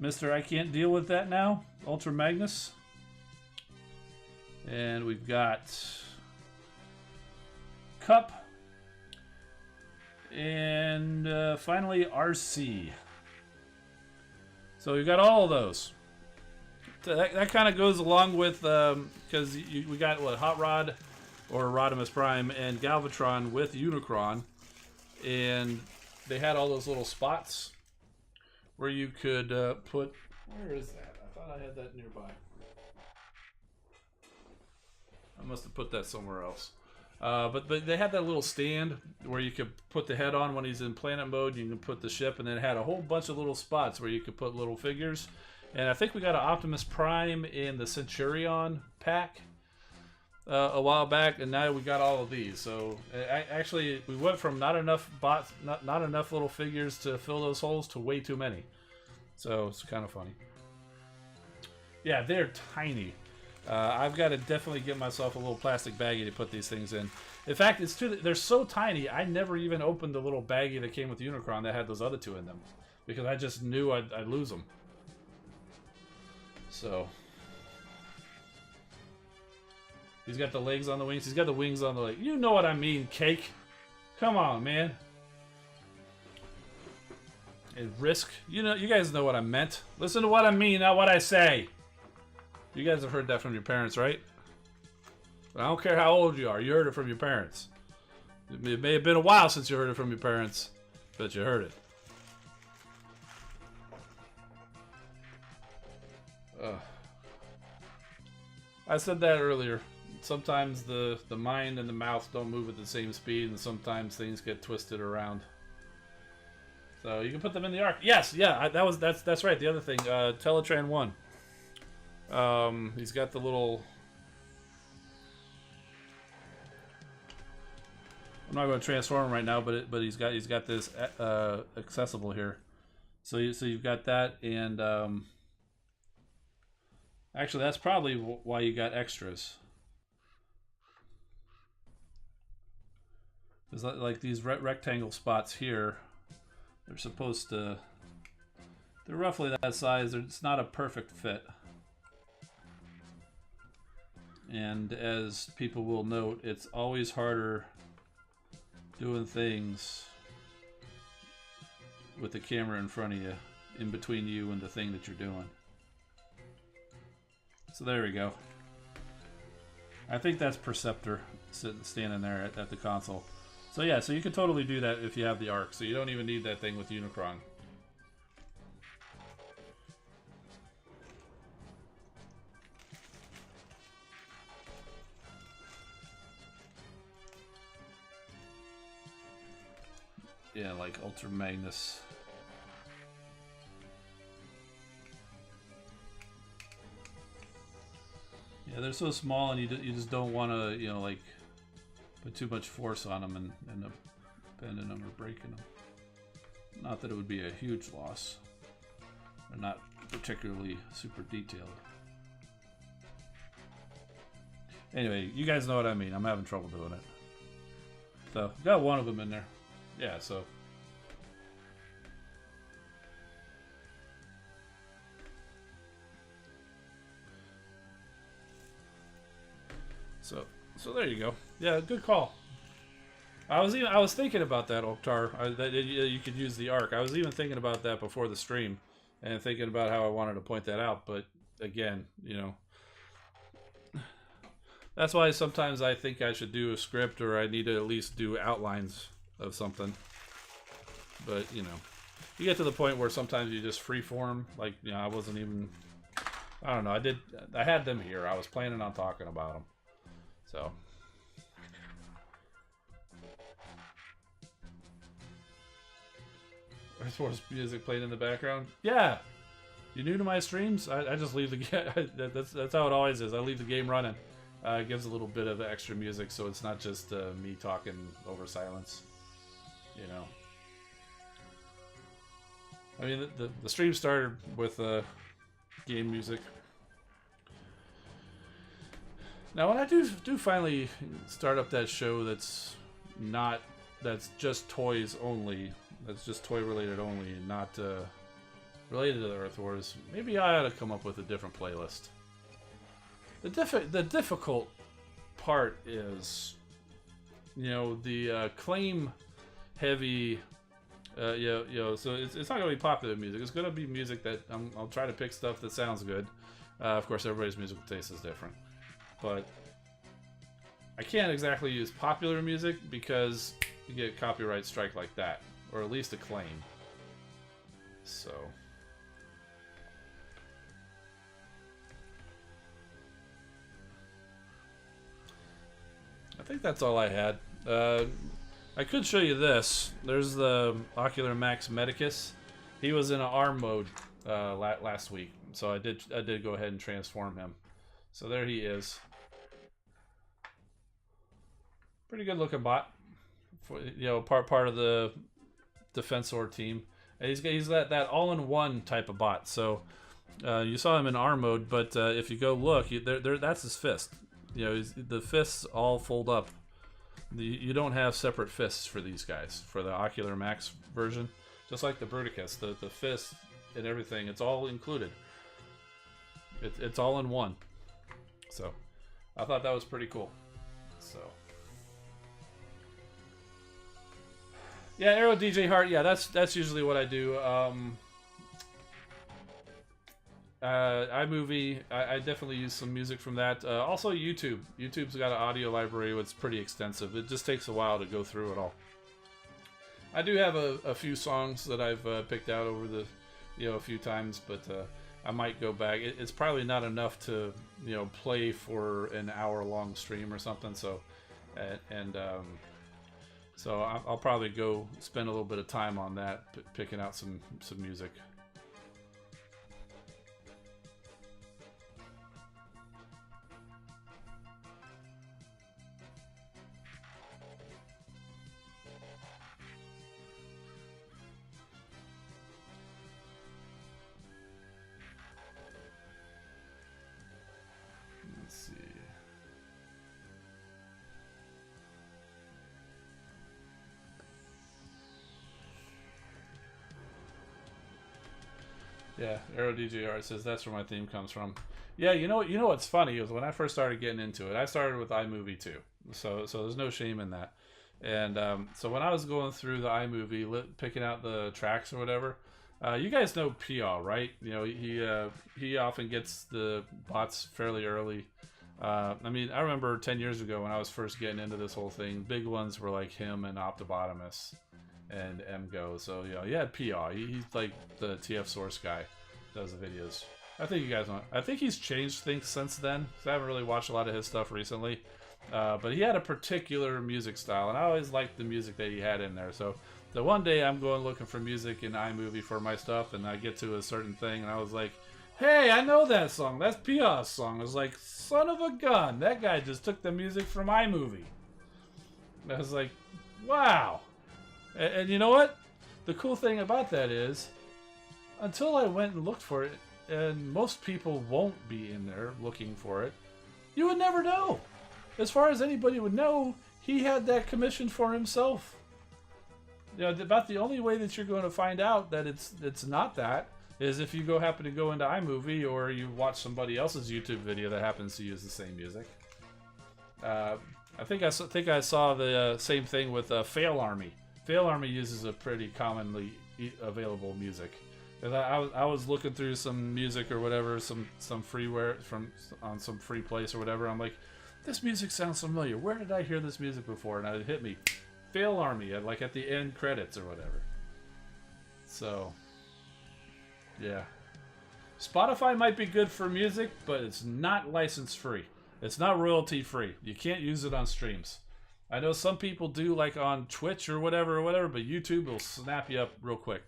Mr. I Can't Deal With That Now, Ultra Magnus. And we've got Cup. And finally, RC. So we've got all of those. So that kind of goes along with, because we got, what, Hot Rod, or Rodimus Prime, and Galvatron with Unicron, and they had all those little spots where you could put. Where is that? I thought I had that nearby. I must have put that somewhere else. But they had that little stand where you could put the head on when he's in planet mode. You can put the ship, and then it had a whole bunch of little spots where you could put little figures. And I think we got an Optimus Prime in the Centurion pack a while back, and now we got all of these. So actually, we went from not enough bots, not enough little figures to fill those holes, to way too many. So it's kind of funny. Yeah, they're tiny. I've got to definitely get myself a little plastic baggie to put these things in. In fact, they're so tiny, I never even opened the little baggie that came with Unicron that had those other 2 in them, because I just knew I'd lose them. So he's got the legs on the wings. He's got the wings on the leg. You know what I mean, Cake. Come on, man. And Risk. You guys know what I meant. Listen to what I mean, not what I say. You guys have heard that from your parents, right? I don't care how old you are. You heard it from your parents. It may have been a while since you heard it from your parents, but you heard it. I said that earlier. Sometimes the mind and the mouth don't move at the same speed, and sometimes things get twisted around. So you can put them in the Ark. Yes, yeah, that's right. The other thing, Teletran 1. He's got the little. I'm not going to transform him right now, but he's got this accessible here. So you've got that, and actually that's probably why you got extras. There's like these rectangle spots here. They're supposed to. They're roughly that size. It's not a perfect fit. And as people will note, it's always harder doing things with the camera in front of you, in between you and the thing that you're doing. So there we go. I think that's Perceptor. sitting standing there at the console. So yeah, so you could totally do that if you have the Arc. So you don't even need that thing with Unicron. Yeah, like Ultra Magnus. Yeah, they're so small, and you just don't want to, you know, like put too much force on them and end up bending them or breaking them. Not that it would be a huge loss. They're not particularly super detailed. Anyway, you guys know what I mean. I'm having trouble doing it. So, got one of them in there. Yeah, so. So there you go. Yeah, good call. I was thinking about that, Oktar. That you could use the Arc. I was even thinking about that before the stream, and thinking about how I wanted to point that out. But again, you know, that's why sometimes I think I should do a script, or I need to at least do outlines of something. But you know, you get to the point where sometimes you just freeform. Like, you know, I wasn't even. I don't know. I had them here. I was planning on talking about them. So. Earthwars music played in the background. Yeah, you new to my streams? I just leave the game. That's how it always is. I leave the game running. It gives a little bit of extra music, so it's not just me talking over silence. You know. I mean, the stream started with game music. Now, when I do finally start up that show that's just toys only, that's just toy related only, and not related to the Earth Wars, maybe I ought to come up with a different playlist. The difficult part is, you know, the claim heavy. You know, so it's not going to be popular music. It's going to be music that I'll try to pick stuff that sounds good. Of course, everybody's musical taste is different. But I can't exactly use popular music because you get a copyright strike like that. Or at least a claim. So. I think that's all I had. I could show you this. There's the Ocular Max Medicus. He was in an ARM mode last week. So I did go ahead and transform him. So there he is. Pretty good looking bot, for, you know, part of the Defensor team. And he's that all-in-one type of bot. So you saw him in ARM mode, but if you go look, that's his fist. You know, the fists all fold up. You don't have separate fists for these guys for the Ocular Max version, just like the Bruticus. The fist and everything, it's all included. It's all in one. So I thought that was pretty cool. So. Yeah, Aero DJ Heart. Yeah, that's usually what I do. iMovie. I definitely use some music from that. Also, YouTube. YouTube's got an audio library that's pretty extensive. It just takes a while to go through it all. I do have a few songs that I've picked out over the, you know, a few times, but I might go back. It's probably not enough to, you know, play for an hour-long stream or something. So, so I'll probably go spend a little bit of time on that, picking out some music. Let's see. Yeah, Aero DJR says that's where my theme comes from. Yeah, you know what's funny is when I first started getting into it, I started with iMovie too. So there's no shame in that. And so when I was going through the iMovie, picking out the tracks or whatever, you guys know Pia, right? You know, he often gets the bots fairly early. I mean, I remember 10 years ago when I was first getting into this whole thing, big ones were like him and Optibotimus and MGO. So, you know, he had PA. He's like the TF Source guy, does the videos. I think you guys know. I think he's changed things since then. I haven't really watched a lot of his stuff recently. But he had a particular music style, and I always liked the music that he had in there. So one day I'm going looking for music in iMovie for my stuff, and I get to a certain thing, and I was like, hey, I know that song. That's Pia's song. I was like, son of a gun. That guy just took the music from iMovie. And I was like, wow. And you know what? The cool thing about that is, until I went and looked for it, and most people won't be in there looking for it, you would never know. As far as anybody would know, he had that commissioned for himself. You know, about the only way that you're going to find out that it's not that is if you happen to go into iMovie or you watch somebody else's YouTube video that happens to use the same music. I think I saw the same thing with Fail Army. Fail Army uses a pretty commonly available music. And I was looking through some music or whatever, some freeware on some free place or whatever. I'm like, this music sounds familiar. Where did I hear this music before? And it hit me, Fail Army, at the end credits or whatever. So, yeah, Spotify might be good for music, but it's not license free. It's not royalty free. You can't use it on streams. I know some people do, like on Twitch or whatever, but YouTube will snap you up real quick.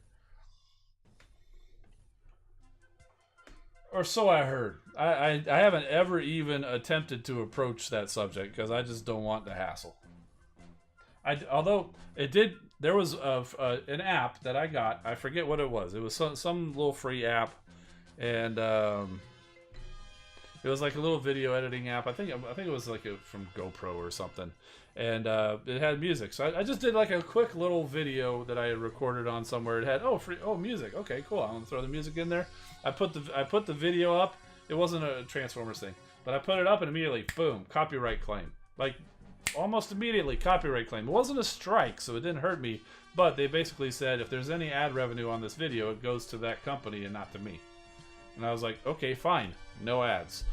Or so I heard. I haven't ever even attempted to approach that subject because I just don't want the hassle. Although it did, there was an app that I got. I forget what it was. It was some little free app, and it was like a little video editing app. I think it was like from GoPro or something, and it had music. So I just did like a quick little video that I had recorded on somewhere. It had music. Okay, cool. I'm gonna throw the music in there. I put the video up. It wasn't a Transformers thing, but I put it up and immediately, boom, copyright claim. Like almost immediately, copyright claim. It wasn't a strike, so it didn't hurt me. But they basically said if there's any ad revenue on this video, it goes to that company and not to me. And I was like, okay, fine, no ads.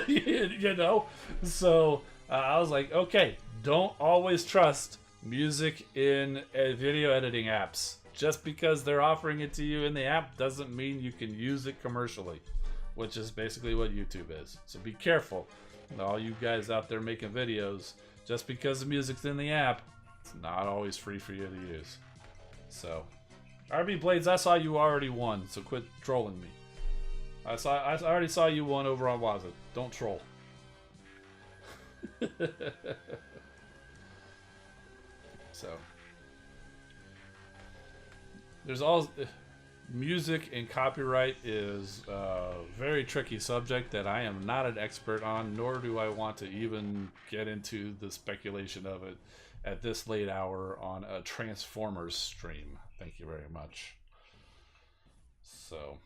you know? So I was like, okay, don't always trust music in video editing apps. Just because they're offering it to you in the app doesn't mean you can use it commercially, which is basically what YouTube is. So be careful. All you guys out there making videos, just because the music's in the app, it's not always free for you to use. So, RB Blades, I saw you already won, so quit trolling me. I already saw you won over on Waza. Don't troll. So, there's all music and copyright is a very tricky subject that I am not an expert on, nor do I want to even get into the speculation of it at this late hour on a Transformers stream. Thank you very much. So,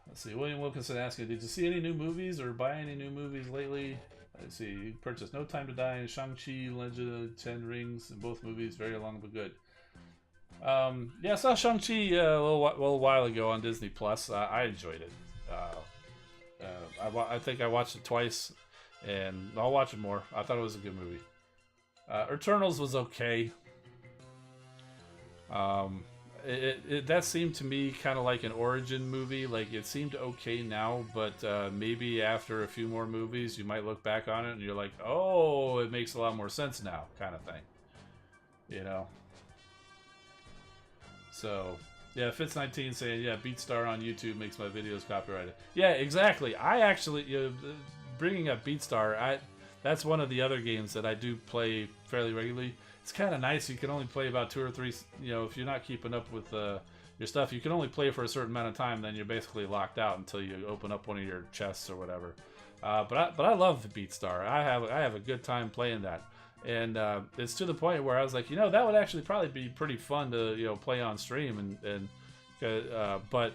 let's see. William Wilkinson asking, did you see any new movies or buy any new movies lately? Let's see. You purchased No Time to Die and Shang-Chi, Legend of the Ten Rings, in both movies. Very long but good. Yeah, I saw Shang-Chi a little while ago on Disney Plus. I enjoyed it. I think I watched it twice, and I'll watch it more. I thought it was a good movie. Eternals was okay. That seemed to me kind of like an origin movie. Like, it seemed okay now, but maybe after a few more movies you might look back on it and you're like, oh, it makes a lot more sense now, kind of thing, you know. So yeah, Fitz19 saying, yeah, BeatStar on YouTube makes my videos copyrighted. Yeah, exactly. I actually, bringing up BeatStar, that's one of the other games that I do play fairly regularly. It's kind of nice. You can only play about 2 or 3, if you're not keeping up with your stuff, you can only play for a certain amount of time, then you're basically locked out until you open up one of your chests or whatever. But I love BeatStar. I have a good time playing that. And it's to the point where I was like, that would actually probably be pretty fun to, play on stream but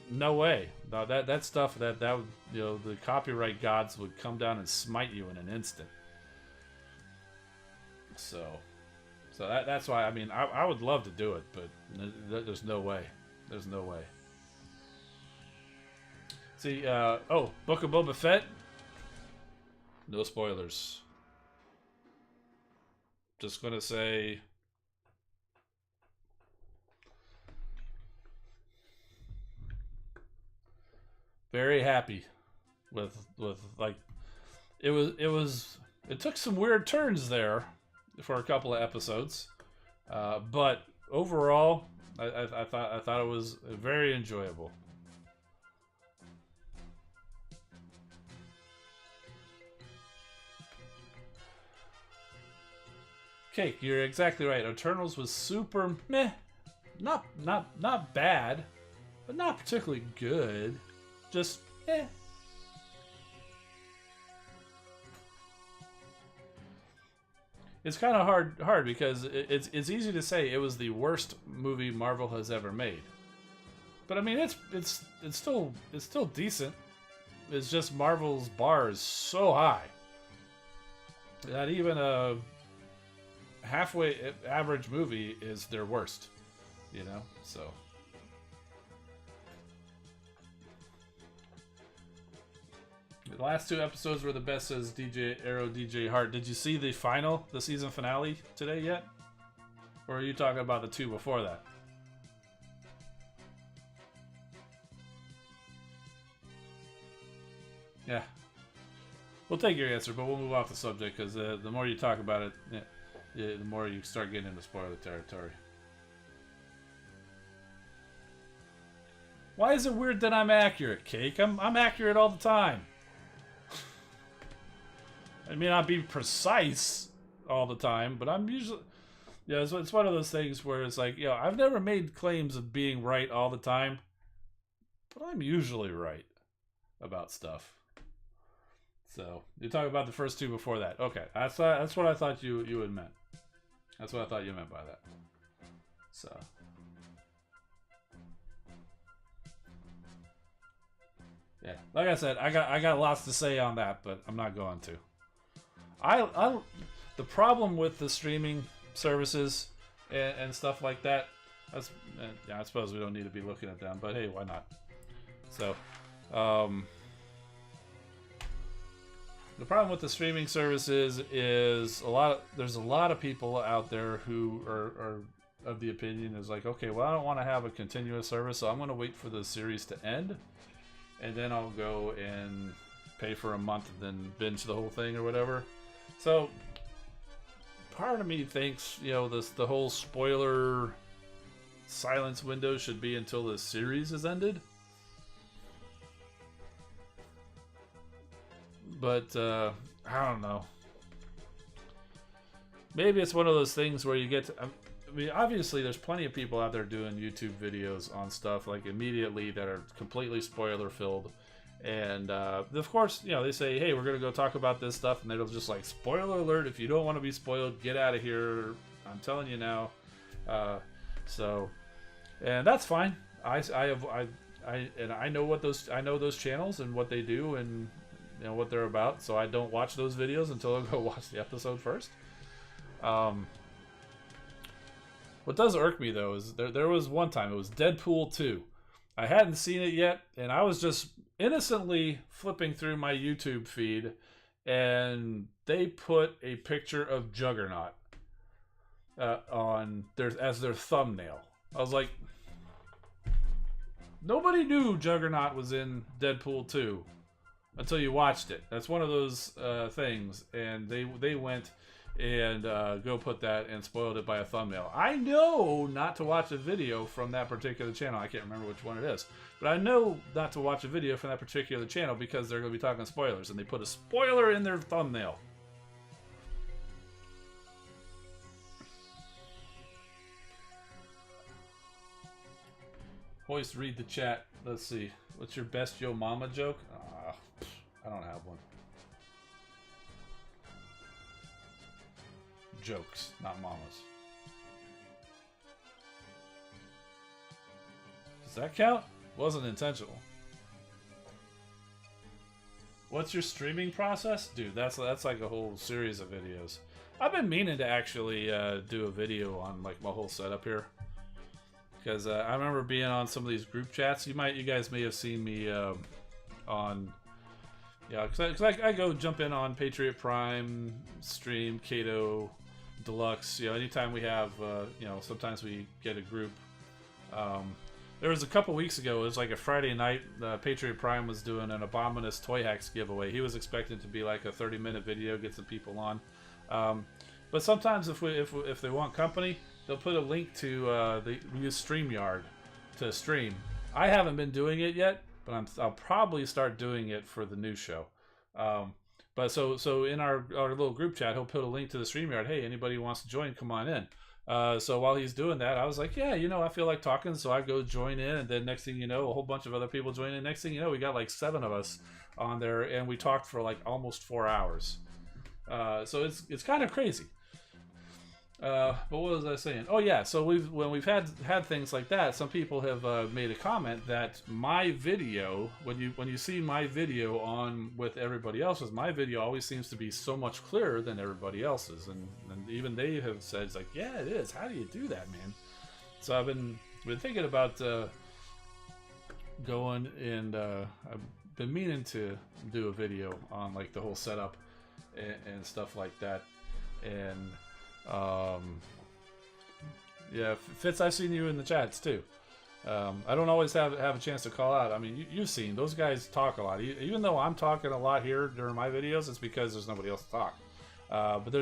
no way. No, that stuff that would, the copyright gods would come down and smite you in an instant. So that's why, I would love to do it, but there's no way. There's no way. See, oh, Book of Boba Fett. No spoilers. Just gonna say, very happy with like it took some weird turns there for a couple of episodes, but overall, I thought it was very enjoyable. Cake, you're exactly right. Eternals was super meh, not bad, but not particularly good. Just eh. It's kind of hard because it's easy to say it was the worst movie Marvel has ever made, but I mean it's still decent. It's just Marvel's bar is so high that even a halfway average movie is their worst, you know. So the last 2 episodes were the best, says DJ Arrow DJ Hart. Did you see the season finale today yet? Or are you talking about the 2 before that? Yeah. We'll take your answer, but we'll move off the subject because the more you talk about it, the more you start getting into spoiler territory. Why is it weird that I'm accurate, Cake? I'm accurate all the time. I may not be precise all the time, but I'm usually... Yeah, it's one of those things where it's like, you know, I've never made claims of being right all the time, but I'm usually right about stuff. So, you're talking about the first 2 before that. Okay, that's what I thought you had meant. That's what I thought you meant by that. So... yeah, like I said, I got lots to say on that, but I'm not going to. The problem with the streaming services and stuff like that, yeah, I suppose we don't need to be looking at them, but hey, why not? So, the problem with the streaming services is there's a lot of people out there who are of the opinion is like, okay, well, I don't want to have a continuous service, so I'm going to wait for the series to end, and then I'll go and pay for a month and then binge the whole thing or whatever. So part of me thinks, you know, the whole spoiler silence window should be until the series is ended. But I don't know. Maybe it's one of those things where you get to, I mean, obviously there's plenty of people out there doing YouTube videos on stuff like immediately that are completely spoiler filled. And of course, you know, they say, hey, we're going to go talk about this stuff, and it'll just like, spoiler alert, if you don't want to be spoiled, get out of here. I'm telling you now. So, and that's fine. I know those channels and what they do and, you know, what they're about, so I don't watch those videos until I go watch the episode first. What does irk me though is there was one time, it was Deadpool 2. I hadn't seen it yet, and I was just innocently flipping through my YouTube feed, and they put a picture of Juggernaut on as their thumbnail. I was like, nobody knew Juggernaut was in Deadpool 2 until you watched it. That's one of those things, and they went and go put that and spoiled it by a thumbnail. I know not to watch a video from that particular channel. I can't remember which one it is, but I know not to watch a video from that particular channel because they're going to be talking spoilers, and they put a spoiler in their thumbnail. Hoist, read the chat. Let's see. What's your best Yo Mama joke? I don't have one. Jokes, not mamas. Does that count? Wasn't intentional. What's your streaming process? Dude, that's like a whole series of videos. I've been meaning to actually do a video on like my whole setup here. Because I remember being on some of these group chats. You guys may have seen me on, yeah, because I go jump in on Patriot Prime, Stream, Kato, Deluxe. You know, anytime we have, you know, sometimes we get a group. There was a couple weeks ago, it was like a Friday night, Patriot Prime was doing an Abominous Toy Hacks giveaway. He was expecting to be like a 30-minute video, get some people on. But sometimes if they want company, they'll put a link to, we use StreamYard to stream. I haven't been doing it yet, but I'll probably start doing it for the new show. But so in our little group chat, he'll put a link to the StreamYard. Hey, anybody who wants to join, come on in. So while he's doing that, I was like, yeah, you know, I feel like talking, so I go join in, and then next thing you know, a whole bunch of other people join in. Next thing you know, we got like 7 of us on there, and we talked for like almost 4 hours. So it's kind of crazy. But what was I saying? Oh yeah, so when we've had things like that, some people have made a comment that my video, when you see my video on with everybody else's, my video always seems to be so much clearer than everybody else's, and even they have said, it's like, yeah, it is. How do you do that, man? So I've been thinking about going, and I've been meaning to do a video on like the whole setup and stuff like that, and yeah, Fitz, I've seen you in the chats too. I don't always have a chance to call out. I mean, you've seen those guys talk a lot. Even though I'm talking a lot here during my videos, it's because there's nobody else to talk. But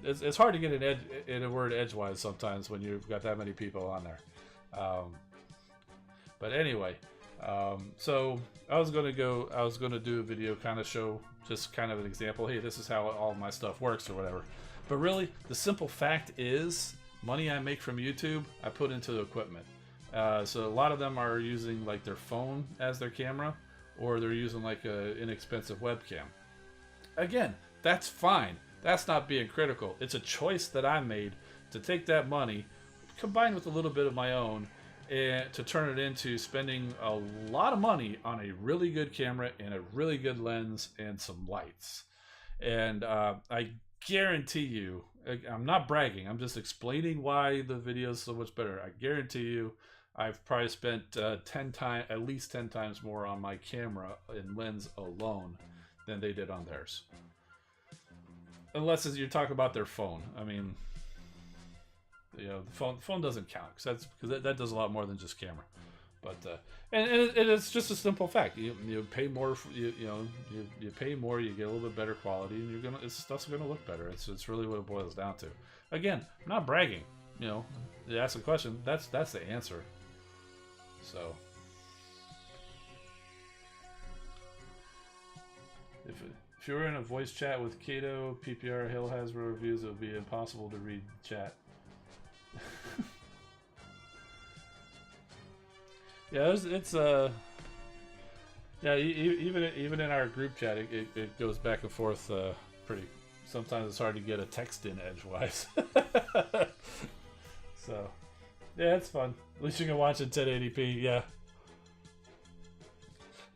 it's hard to get in a word edgewise sometimes when you've got that many people on there. But anyway, so I was gonna do a video, kind of show just kind of an example. Hey, this is how all my stuff works or whatever. But really, the simple fact is, money I make from YouTube, I put into the equipment. So a lot of them are using like their phone as their camera, or they're using like an inexpensive webcam. Again, that's fine. That's not being critical. It's a choice that I made to take that money, combined with a little bit of my own, and to turn it into spending a lot of money on a really good camera and a really good lens and some lights. And I guarantee you, I'm not bragging, I'm just explaining why the video is so much better. I guarantee you I've probably spent at least 10 times more on my camera and lens alone than they did on theirs. Unless you're talking about their phone. I mean, you know, the phone doesn't count, because that does a lot more than just camera. But and it's just a simple fact. You pay more. You pay more. You get a little bit better quality, and stuff's gonna look better. It's really what it boils down to. Again, I'm not bragging. You know, you ask a question. That's the answer. So if you were in a voice chat with Kato, PPR, Hill has reviews, it would be impossible to read chat. Yeah, it's yeah, even in our group chat, it goes back and forth pretty. Sometimes it's hard to get a text in edgewise. So, yeah, it's fun. At least you can watch it 1080p. Yeah,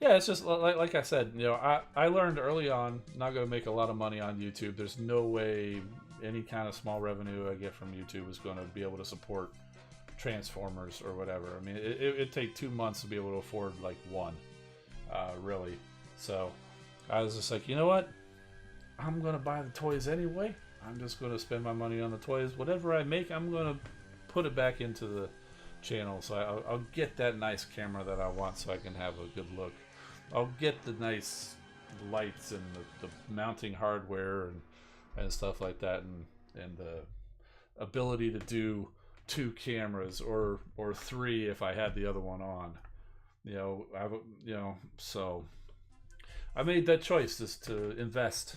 yeah. It's just like I said. You know, I learned early on, not going to make a lot of money on YouTube. There's no way any kind of small revenue I get from YouTube is going to be able to support Transformers or whatever. I mean, it'd take 2 months to be able to afford like one, really. So I was just like, you know what? I'm gonna buy the toys anyway. I'm just gonna spend my money on the toys. Whatever I make, I'm gonna put it back into the channel. So I'll get that nice camera that I want, so I can have a good look. I'll get the nice lights and the mounting hardware and stuff like that, and the ability to do 2 cameras or 3 if I had the other one on. You know, so I made that choice, just to invest.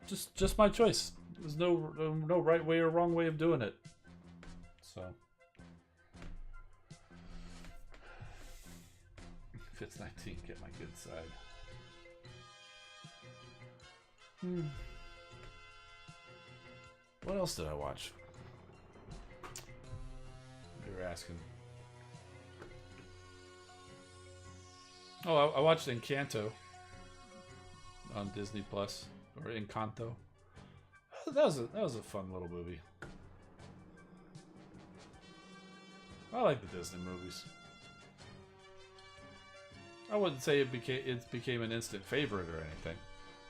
Just my choice. There's no right way or wrong way of doing it. So Fitz 19, get my good side. What else did I watch? You were asking. Oh, I watched Encanto on Disney Plus, or Encanto. That was a fun little movie. I like the Disney movies. I wouldn't say it became an instant favorite or anything,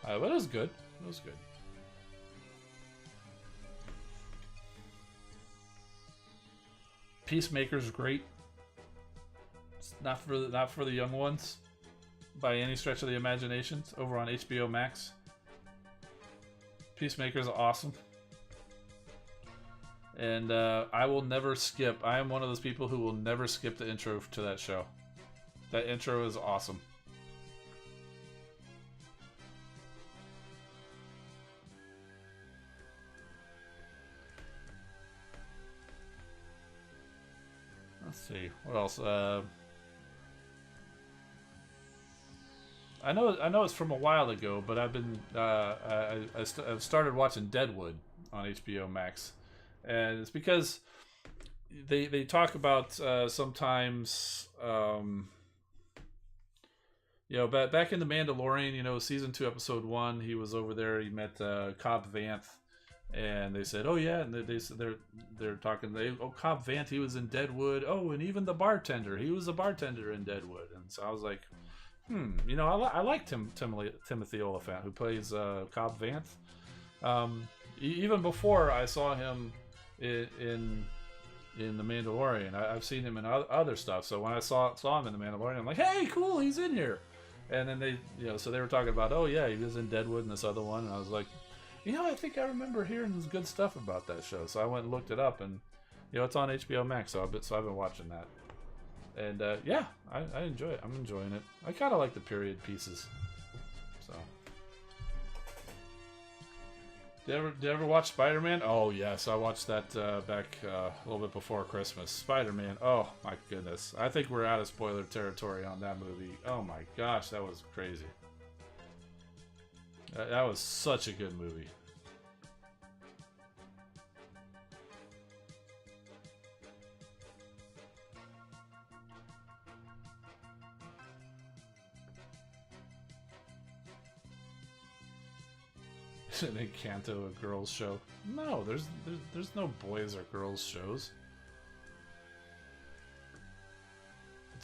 but it was good. It was good. Peacemaker's great. It's not for the young ones by any stretch of the imagination. It's over on HBO Max. Peacemaker's awesome. And I will never skip. I am one of those people who will never skip the intro to that show. That intro is awesome. Let's see what else. I know it's from a while ago, but I've been I've started watching Deadwood on HBO Max, and it's because they talk about sometimes back in the Mandalorian, season 2 episode 1, he was over there, he met Cobb Vanth, and they said, oh yeah, and they're talking, Cobb Vanth, he was in Deadwood, and even the bartender, he was a bartender in Deadwood. And so I was like, I like Timothy Oliphant, who plays Cobb Vanth. Even before I saw him in The Mandalorian, I've seen him in other stuff. So when I saw him in The Mandalorian, I'm like, hey, cool, he's in here. And then so they were talking about, oh yeah, he was in Deadwood and this other one, and I was like, I think I remember hearing good stuff about that show. So I went and looked it up, and it's on HBO Max, so I've been watching that. And I enjoy it. I'm enjoying it. I kind of like the period pieces. So, did you ever watch Spider-Man? Oh yes, I watched that back a little bit before Christmas. Spider-Man. Oh my goodness, I think we're out of spoiler territory on that movie. Oh my gosh, that was crazy. That was such a good movie. Isn't Encanto a girls' show? No, there's no boys or girls shows.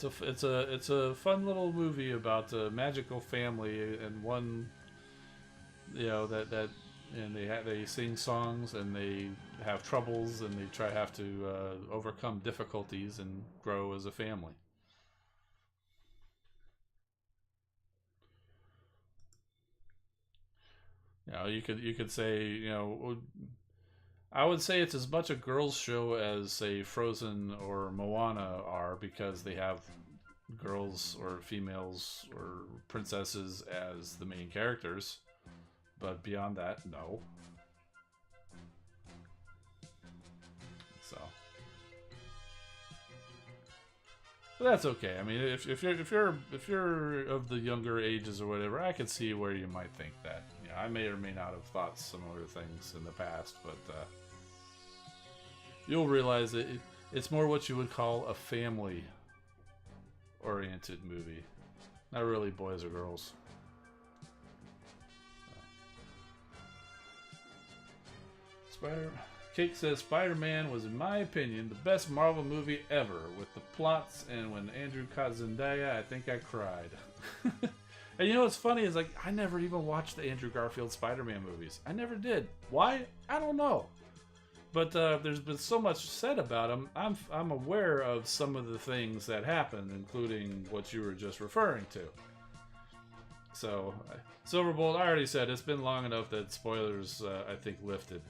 It's a fun little movie about a magical family and one, and they sing songs and they have troubles and they have to overcome difficulties and grow as a family. You could say, I would say it's as much a girls' show as, say, Frozen or Moana are, because they have girls or females or princesses as the main characters. But beyond that, no. So, but that's okay. I mean, if you're of the younger ages or whatever, I could see where you might think that. I may or may not have thought similar things in the past, but you'll realize that it's more what you would call a family-oriented movie, not really boys or girls. Cake says Spider-Man was, in my opinion, the best Marvel movie ever, with the plots, and when Andrew caught Zendaya, I think I cried. And what's funny is, like, I never even watched the Andrew Garfield Spider-Man movies. I never did. Why? I don't know. But there's been so much said about them. I'm aware of some of the things that happened, including what you were just referring to. So, Silverbolt, I already said it's been long enough that spoilers, I think, lifted.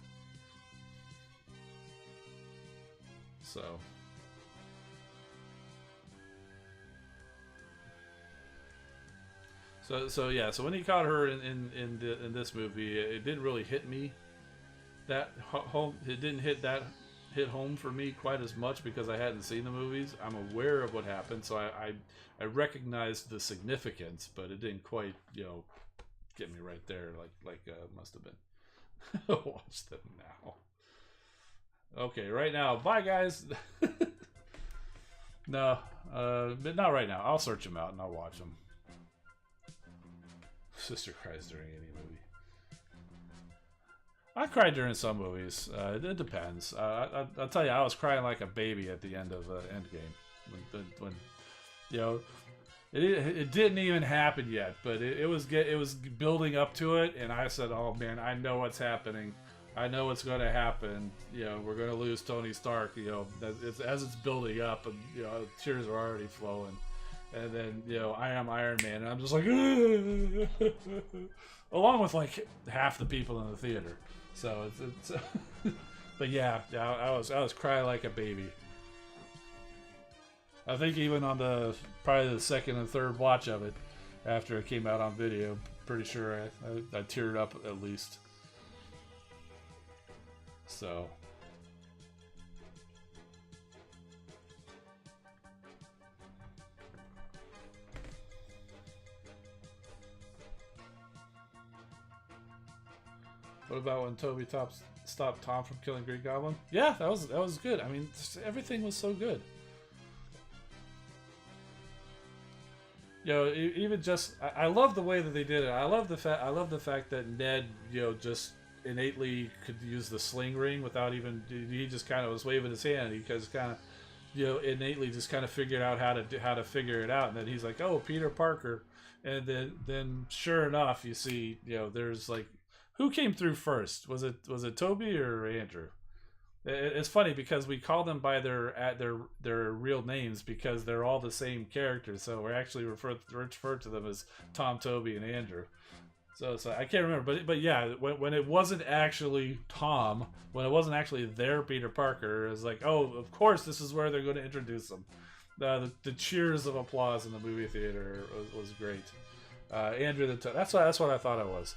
So when he caught her in this movie, it didn't really hit me that home. It didn't hit home for me quite as much because I hadn't seen the movies. I'm aware of what happened, so I recognized the significance, but it didn't quite get me right there like must have been. Watch them now. Okay, right now, bye guys. No, but not right now. I'll search them out and I'll watch them. Sister cries during any movie. I cried during some movies. It depends. I'll tell you, I was crying like a baby at the end of Endgame when You know, it didn't even happen yet, but it was building up to it, and I said, "Oh man, I know what's happening. I know what's going to happen. You know, we're going to lose Tony Stark. You know, as it's building up, and you know, tears are already flowing, and then you know, I am Iron Man, and I'm just like, along with like half the people in the theater. So it's but yeah, I was crying like a baby. I think even on probably the second and third watch of it, after it came out on video, pretty sure I teared up at least. So. What about when Toby stopped Tom from killing Green Goblin? Yeah, that was good. I mean, everything was so good. You know, even just I love the way that they did it. I love the fact that Ned, you know, just innately could use the sling ring without even, he just kind of was waving his hand. He just kind of, you know, innately just kind of figured out how to figure it out. And then he's like, "Oh, Peter Parker," and then sure enough, you see, you know, there's like, who came through first? Was it Toby or Andrew? It's funny because we call them by their real names because they're all the same characters. So we're actually refer to them as Tom, Toby, and Andrew. So I can't remember, but yeah, when it wasn't actually Tom, when it wasn't actually their Peter Parker, it was like, oh, of course, this is where they're going to introduce them. The cheers of applause in the movie theater was great. Andrew, that's what I thought it was.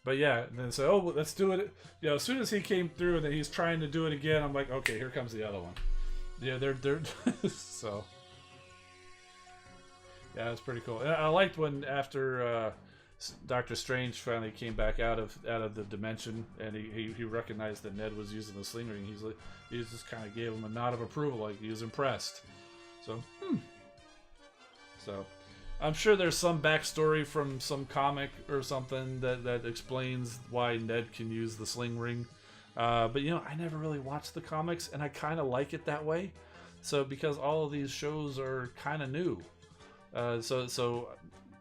But yeah, and then so, oh, let's do it. You know, as soon as he came through and then he's trying to do it again, I'm like, okay, here comes the other one. Yeah, they're so. Yeah, it's pretty cool. And I liked when after Doctor Strange finally came back out of the dimension and he recognized that Ned was using the sling ring. He just kind of gave him a nod of approval, like he was impressed. So, So. I'm sure there's some backstory from some comic or something that explains why Ned can use the sling ring. But you know, I never really watched the comics, and I kind of like it that way. So because all of these shows are kind of new, so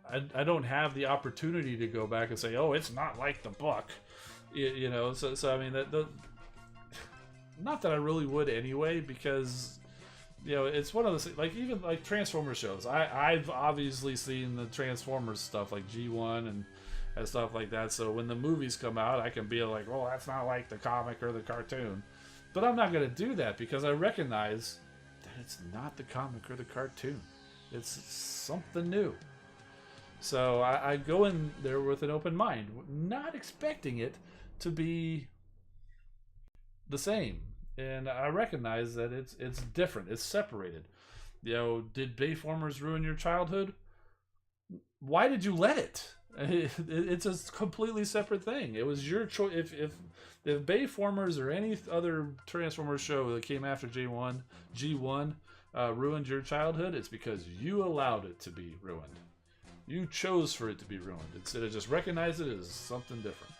I don't have the opportunity to go back and say, oh, it's not like the book, you know. So I mean not that I really would anyway, because. You know, it's one of those, like, even like Transformers shows. I've obviously seen the Transformers stuff, like G1 and stuff like that. So when the movies come out, I can be like, well, that's not like the comic or the cartoon. But I'm not going to do that because I recognize that it's not the comic or the cartoon. It's something new. So I go in there with an open mind, not expecting it to be the same. And I recognize that it's different. It's separated. You know, did Bayformers ruin your childhood? Why did you let it? It's a completely separate thing. It was your choice. If Bayformers or any other Transformers show that came after G1 ruined your childhood, it's because you allowed it to be ruined. You chose for it to be ruined instead of just recognize it as something different.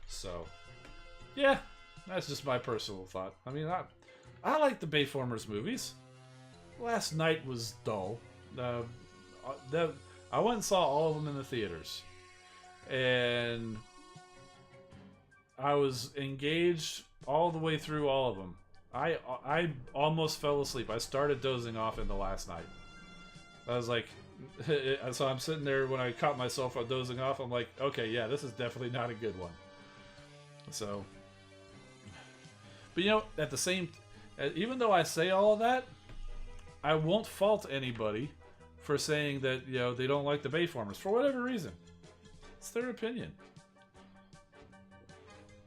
So, yeah. That's just my personal thought. I mean, I like the Bayformers movies. Last Night was dull. I went and saw all of them in the theaters. And I was engaged all the way through all of them. I almost fell asleep. I started dozing off in the Last Night. I was like... So I'm sitting there when I caught myself dozing off. I'm like, okay, yeah, this is definitely not a good one. So... But you know, at the same, even though I say all of that, I won't fault anybody for saying that, you know, they don't like the Bayformers for whatever reason. It's their opinion.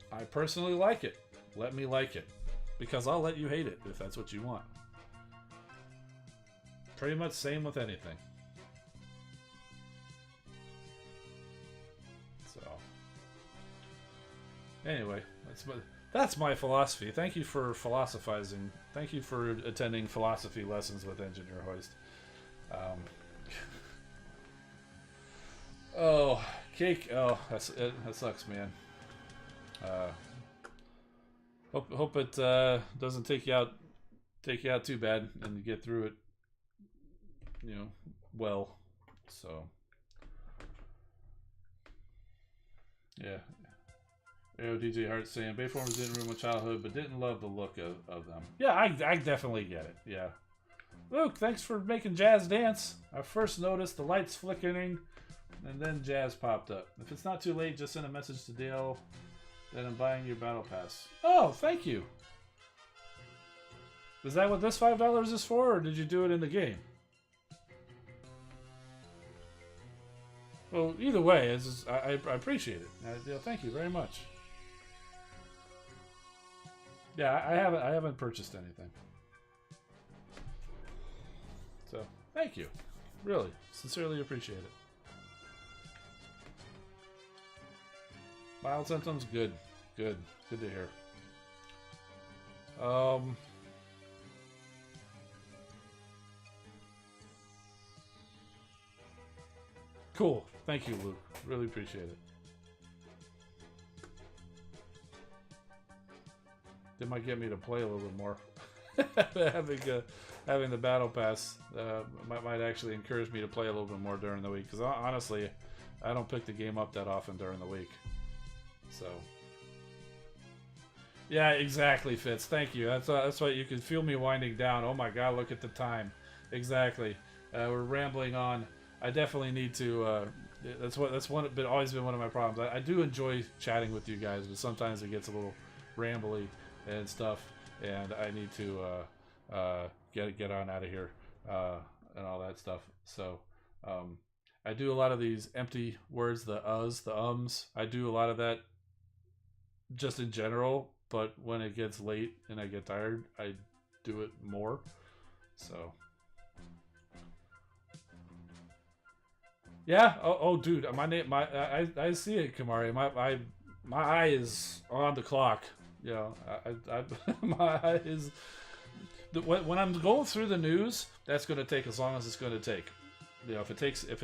I personally like it. Let me like it, because I'll let you hate it if that's what you want. Pretty much same with anything. So, anyway, that's my philosophy. Thank you for philosophizing. Thank you for attending philosophy lessons with Engineer Hoist. Oh, cake. Oh, that sucks, man. Hope it doesn't take you out too bad and you get through it well. So, yeah. DJ Hart saying Bayformers didn't ruin my childhood, but didn't love the look of them. Yeah, I definitely get it. Yeah. Luke, thanks for making Jazz dance. I first noticed the lights flickering, and then Jazz popped up. If it's not too late, just send a message to Dale that I'm buying your battle pass. Oh, thank you. Is that what this $5 is for, or did you do it in the game? Well, either way, I appreciate it. Thank you very much. Yeah, I haven't purchased anything. So, thank you. Really, sincerely appreciate it. Mild symptoms, good to hear. Cool. Thank you, Luke. Really appreciate it. It might get me to play a little bit more. Having the battle pass might actually encourage me to play a little bit more during the week. Because honestly, I don't pick the game up that often during the week. So, yeah, exactly, Fitz. Thank you. That's why you can feel me winding down. Oh my God, look at the time. Exactly. We're rambling on. I definitely need to. That's always been one of my problems. I do enjoy chatting with you guys, but sometimes it gets a little rambly and stuff, and I need to get on out of here and all that stuff. So I do a lot of these empty words, the uhs, the ums. I do a lot of that just in general, but when it gets late and I get tired, I do it more. So. Yeah. Oh, dude. I see it, Kamari. My eye is on the clock. You know, my eye is. When I'm going through the news, that's going to take as long as it's going to take. You know, if it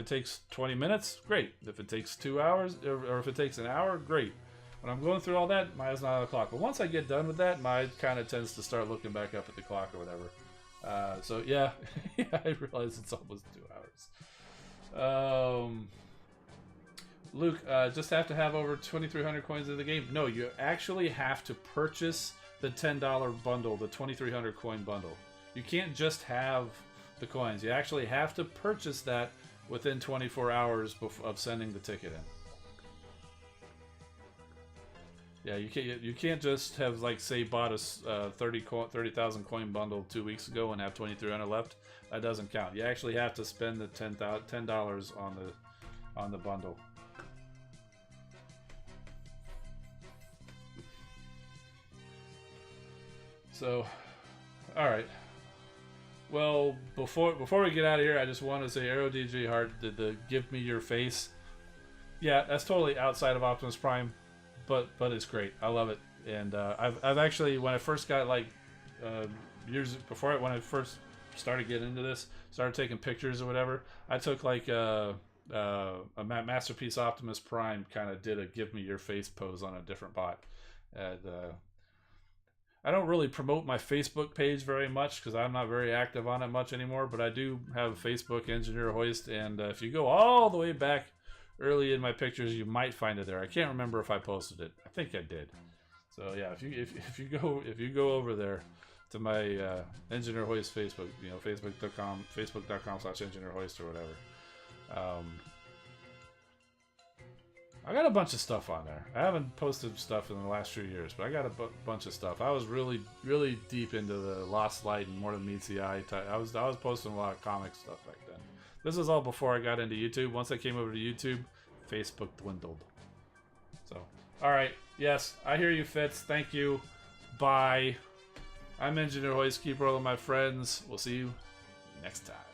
takes 20 minutes, great. If it takes 2 hours, or if it takes an hour, great. When I'm going through all that, my eye's not on the clock. But once I get done with that, my eye kind of tends to start looking back up at the clock or whatever. So yeah, I realize it's almost 2 hours. Luke, just have to have over 2,300 coins in the game. No, you actually have to purchase the $10 bundle, the 2,300 coin bundle. You can't just have the coins. You actually have to purchase that within 24 hours of sending the ticket in. Yeah, you can't just have, like, say, bought a 30,000 coin bundle 2 weeks ago and have 2,300 left. That doesn't count. You actually have to spend the $10 on the bundle. So, all right. Well, before we get out of here, I just want to say, Arrow DJ Hart did the "Give Me Your Face." Yeah, that's totally outside of Optimus Prime, but it's great. I love it, and I've actually, when I first got, like, years before, when I first started getting into this, started taking pictures or whatever, I took, like, a Masterpiece Optimus Prime, kind of did a "Give Me Your Face" pose on a different bot, and I don't really promote my Facebook page very much because I'm not very active on it much anymore, but I do have Facebook, Engineer Hoist, and if you go all the way back early in my pictures, you might find it there. I can't remember if I posted it. I think I did. So yeah, if you go over there to my Engineer Hoist Facebook, you know, facebook.com/EngineerHoist or whatever. I got a bunch of stuff on there. I haven't posted stuff in the last few years, but I got a bunch of stuff. I was really deep into the Lost Light and More Than Meets the Eye. I was posting a lot of comic stuff back then. This was all before I got into YouTube. Once I came over to YouTube, Facebook dwindled. So, all right. Yes, I hear you, Fitz. Thank you. Bye. I'm Engineer Hoist. Keep rolling, my friends. We'll see you next time.